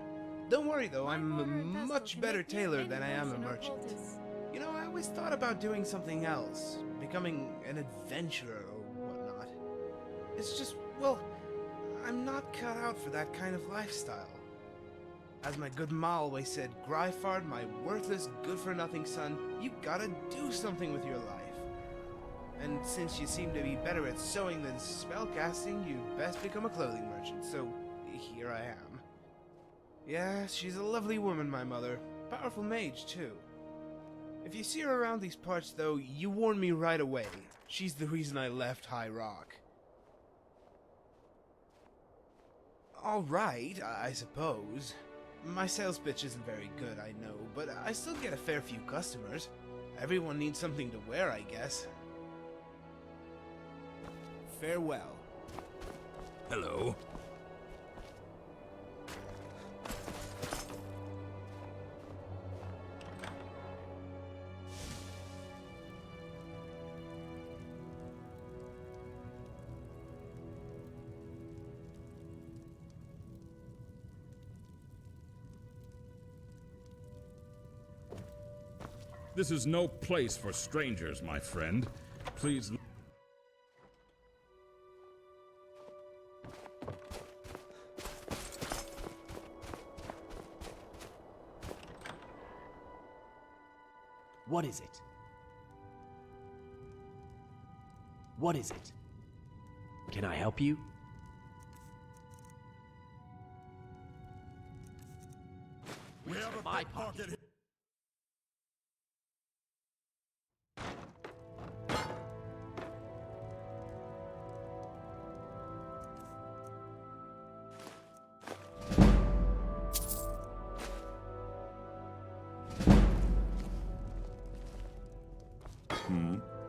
Don't worry though, I'm a much better tailor than I am a merchant. You know, I always thought about doing something else, becoming an adventurer or whatnot. It's just, well, I'm not cut out for that kind of lifestyle. As my good ma always said, Gryfard, my worthless, good-for-nothing son, you gotta do something with your life. And since you seem to be better at sewing than spellcasting, you'd best become a clothing merchant, so here I am. Yeah, she's a lovely woman, my mother. Powerful mage, too. If you see her around these parts, though, you warn me right away. She's the reason I left High Rock. Alright, I suppose. My sales pitch isn't very good, I know, but I still get a fair few customers. Everyone needs something to wear, I guess. Farewell. Hello. This is no place for strangers, my friend. Please. What is it? What is it? Can I help you? We have a my pocket.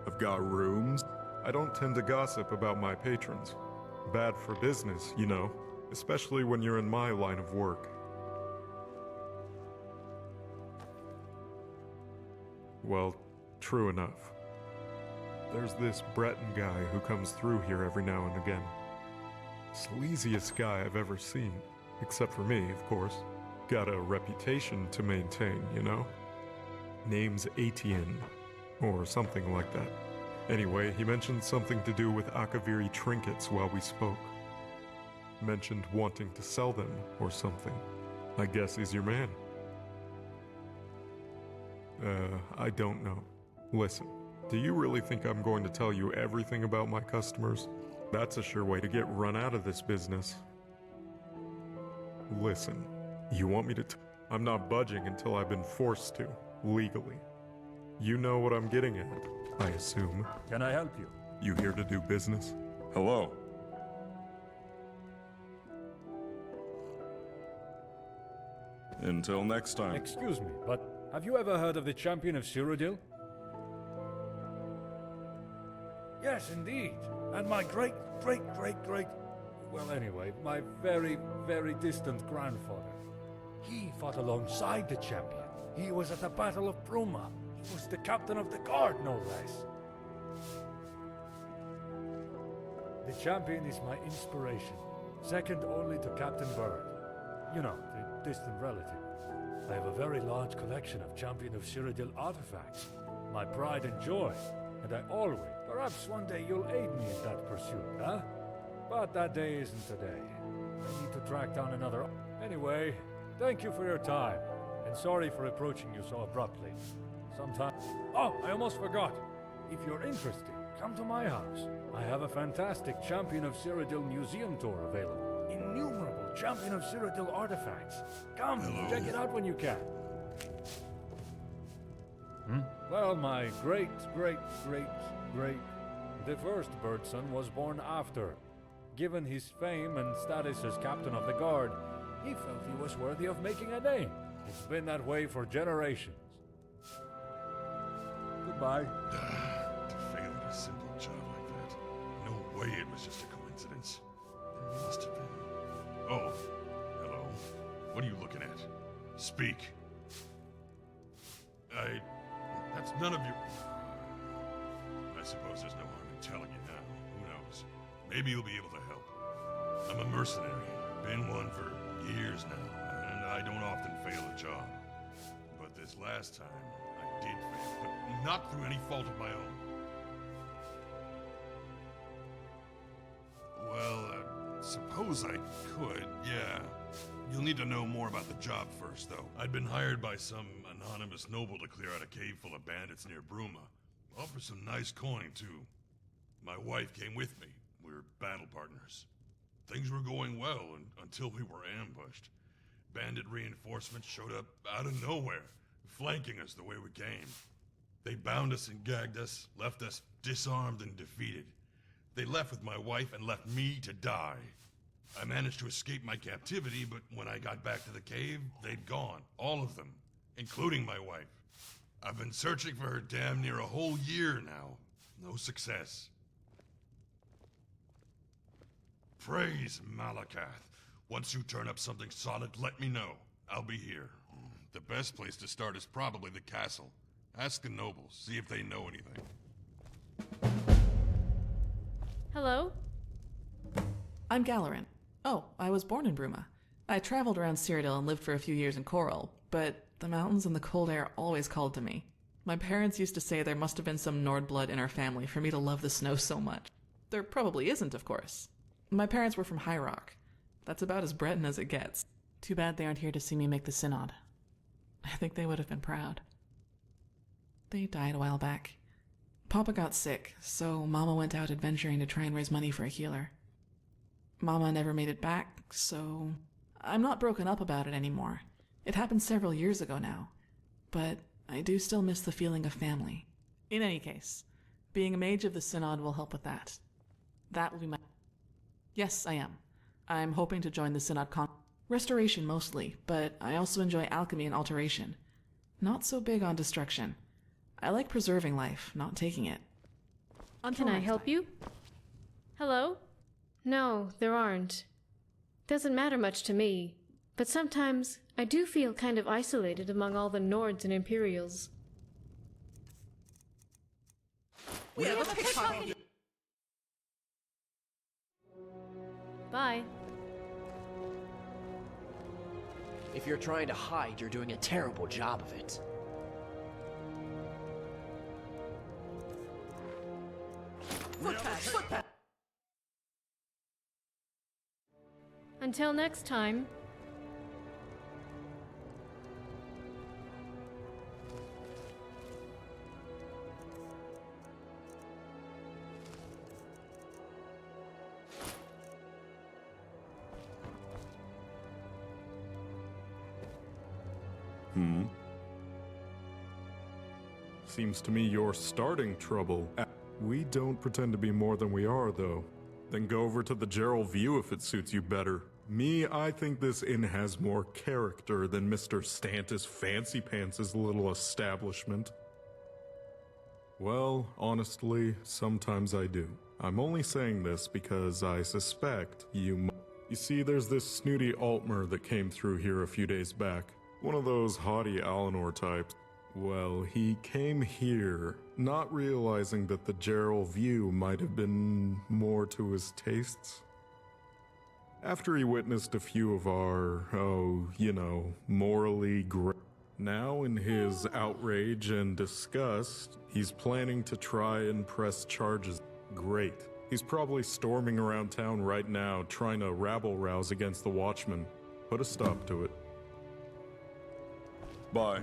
I've got rooms. I don't tend to gossip about my patrons. Bad for business, you know, especially when you're in my line of work. Well, true enough. There's this Breton guy who comes through here every now and again. Sleaziest guy I've ever seen. Except for me, of course. Got a reputation to maintain, you know? Name's Etienne, or something like that. Anyway, he mentioned something to do with Akaviri trinkets while we spoke. Mentioned wanting to sell them, or something. I guess he's your man. I don't know. Listen, do you really think I'm going to tell you everything about my customers? That's a sure way to get run out of this business. Listen, you want me to I'm not budging until I've been forced to, legally. You know what I'm getting at, I assume. Can I help you? You here to do business? Hello. Until next time. Excuse me, but have you ever heard of the champion of Cyrodiil? Yes, indeed. And my great... Well, anyway, my very, very distant grandfather. He fought alongside the champion. He was at the Battle of Bruma. He was the captain of the guard, no less. The champion is my inspiration, second only to Captain Bird. You know, the distant relative. I have a very large collection of Champion of Cyrodiil artifacts. My pride and joy. And I always, perhaps one day you'll aid me in that pursuit, huh? But that day isn't today. I need to track down another... Anyway, thank you for your time. And sorry for approaching you so abruptly. Sometime... Oh, I almost forgot. If you're interested, come to my house. I have a fantastic Champion of Cyrodiil museum tour available. Innumerable Champion of Cyrodiil artifacts. Come, check it out when you can. Well, my great The first Birdson was born after. Given his fame and status as captain of the guard, he felt he was worthy of making a name. It's been that way for generations. Goodbye. To fail at a simple job like that. No way it was just a coincidence. There must have been. Oh, hello. What are you looking at? Speak. That's none of your... I suppose there's no harm in telling you now. Who knows? Maybe you'll be able to help. I'm a mercenary. Been one for years now, and I don't often fail a job. But this last time, I did fail, but not through any fault of my own. Well, suppose I could, yeah. You'll need to know more about the job first, though. I'd been hired by some anonymous noble to clear out a cave full of bandits near Bruma. Offer some nice coin, too. My wife came with me. We're battle partners. Things were going well until we were ambushed. Bandit reinforcements showed up out of nowhere, flanking us the way we came. They bound us and gagged us, left us disarmed and defeated. They left with my wife and left me to die. I managed to escape my captivity, but when I got back to the cave, they'd gone. All of them, including my wife. I've been searching for her damn near a whole year now. No success. Praise Malakath. Once you turn up something solid, let me know. I'll be here. The best place to start is probably the castle. Ask the nobles, see if they know anything. Hello? I'm Galarin. Oh, I was born in Bruma. I traveled around Cyrodiil and lived for a few years in Coral, but the mountains and the cold air always called to me. My parents used to say there must have been some Nord blood in our family for me to love the snow so much. There probably isn't, of course. My parents were from High Rock. That's about as Breton as it gets. Too bad they aren't here to see me make the Synod. I think they would have been proud. They died a while back. Papa got sick, so Mama went out adventuring to try and raise money for a healer. Mama never made it back, so I'm not broken up about it anymore. It happened several years ago now, but I do still miss the feeling of family. In any case, being a mage of the Synod will help with that. That will be my... Yes, I am. I'm hoping to join the Synod Restoration mostly, but I also enjoy alchemy and alteration. Not so big on destruction. I like preserving life, not taking it. Can I help you? Hello? No, there aren't. Doesn't matter much to me, but sometimes I do feel kind of isolated among all the Nords and Imperials. We have a pickpocket! Bye. If you're trying to hide, you're doing a terrible job of it. Footpath! Until next time. Seems to me you're starting trouble. We don't pretend to be more than we are, though. Then go over to the Gerald View if it suits you better. Me, I think this inn has more character than Mr. Stantis Fancy Pants' little establishment. Well, honestly, sometimes I do. I'm only saying this because I suspect you see, there's this snooty Altmer that came through here a few days back. One of those haughty Alinor types. Well, he came here, not realizing that the Gerald View might have been more to his tastes. After he witnessed a few of our, morally great. Now, in his outrage and disgust, he's planning to try and press charges. Great. He's probably storming around town right now, trying to rabble-rouse against the Watchmen. Put a stop to it. Bye.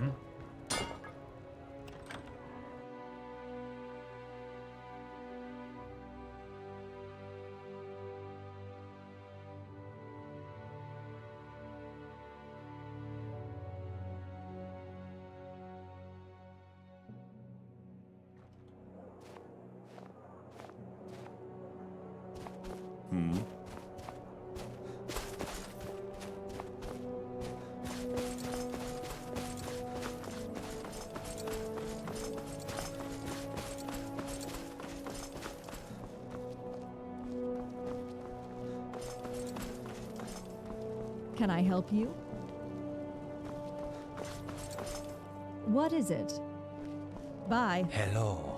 Can I help you? What is it? Bye. Hello.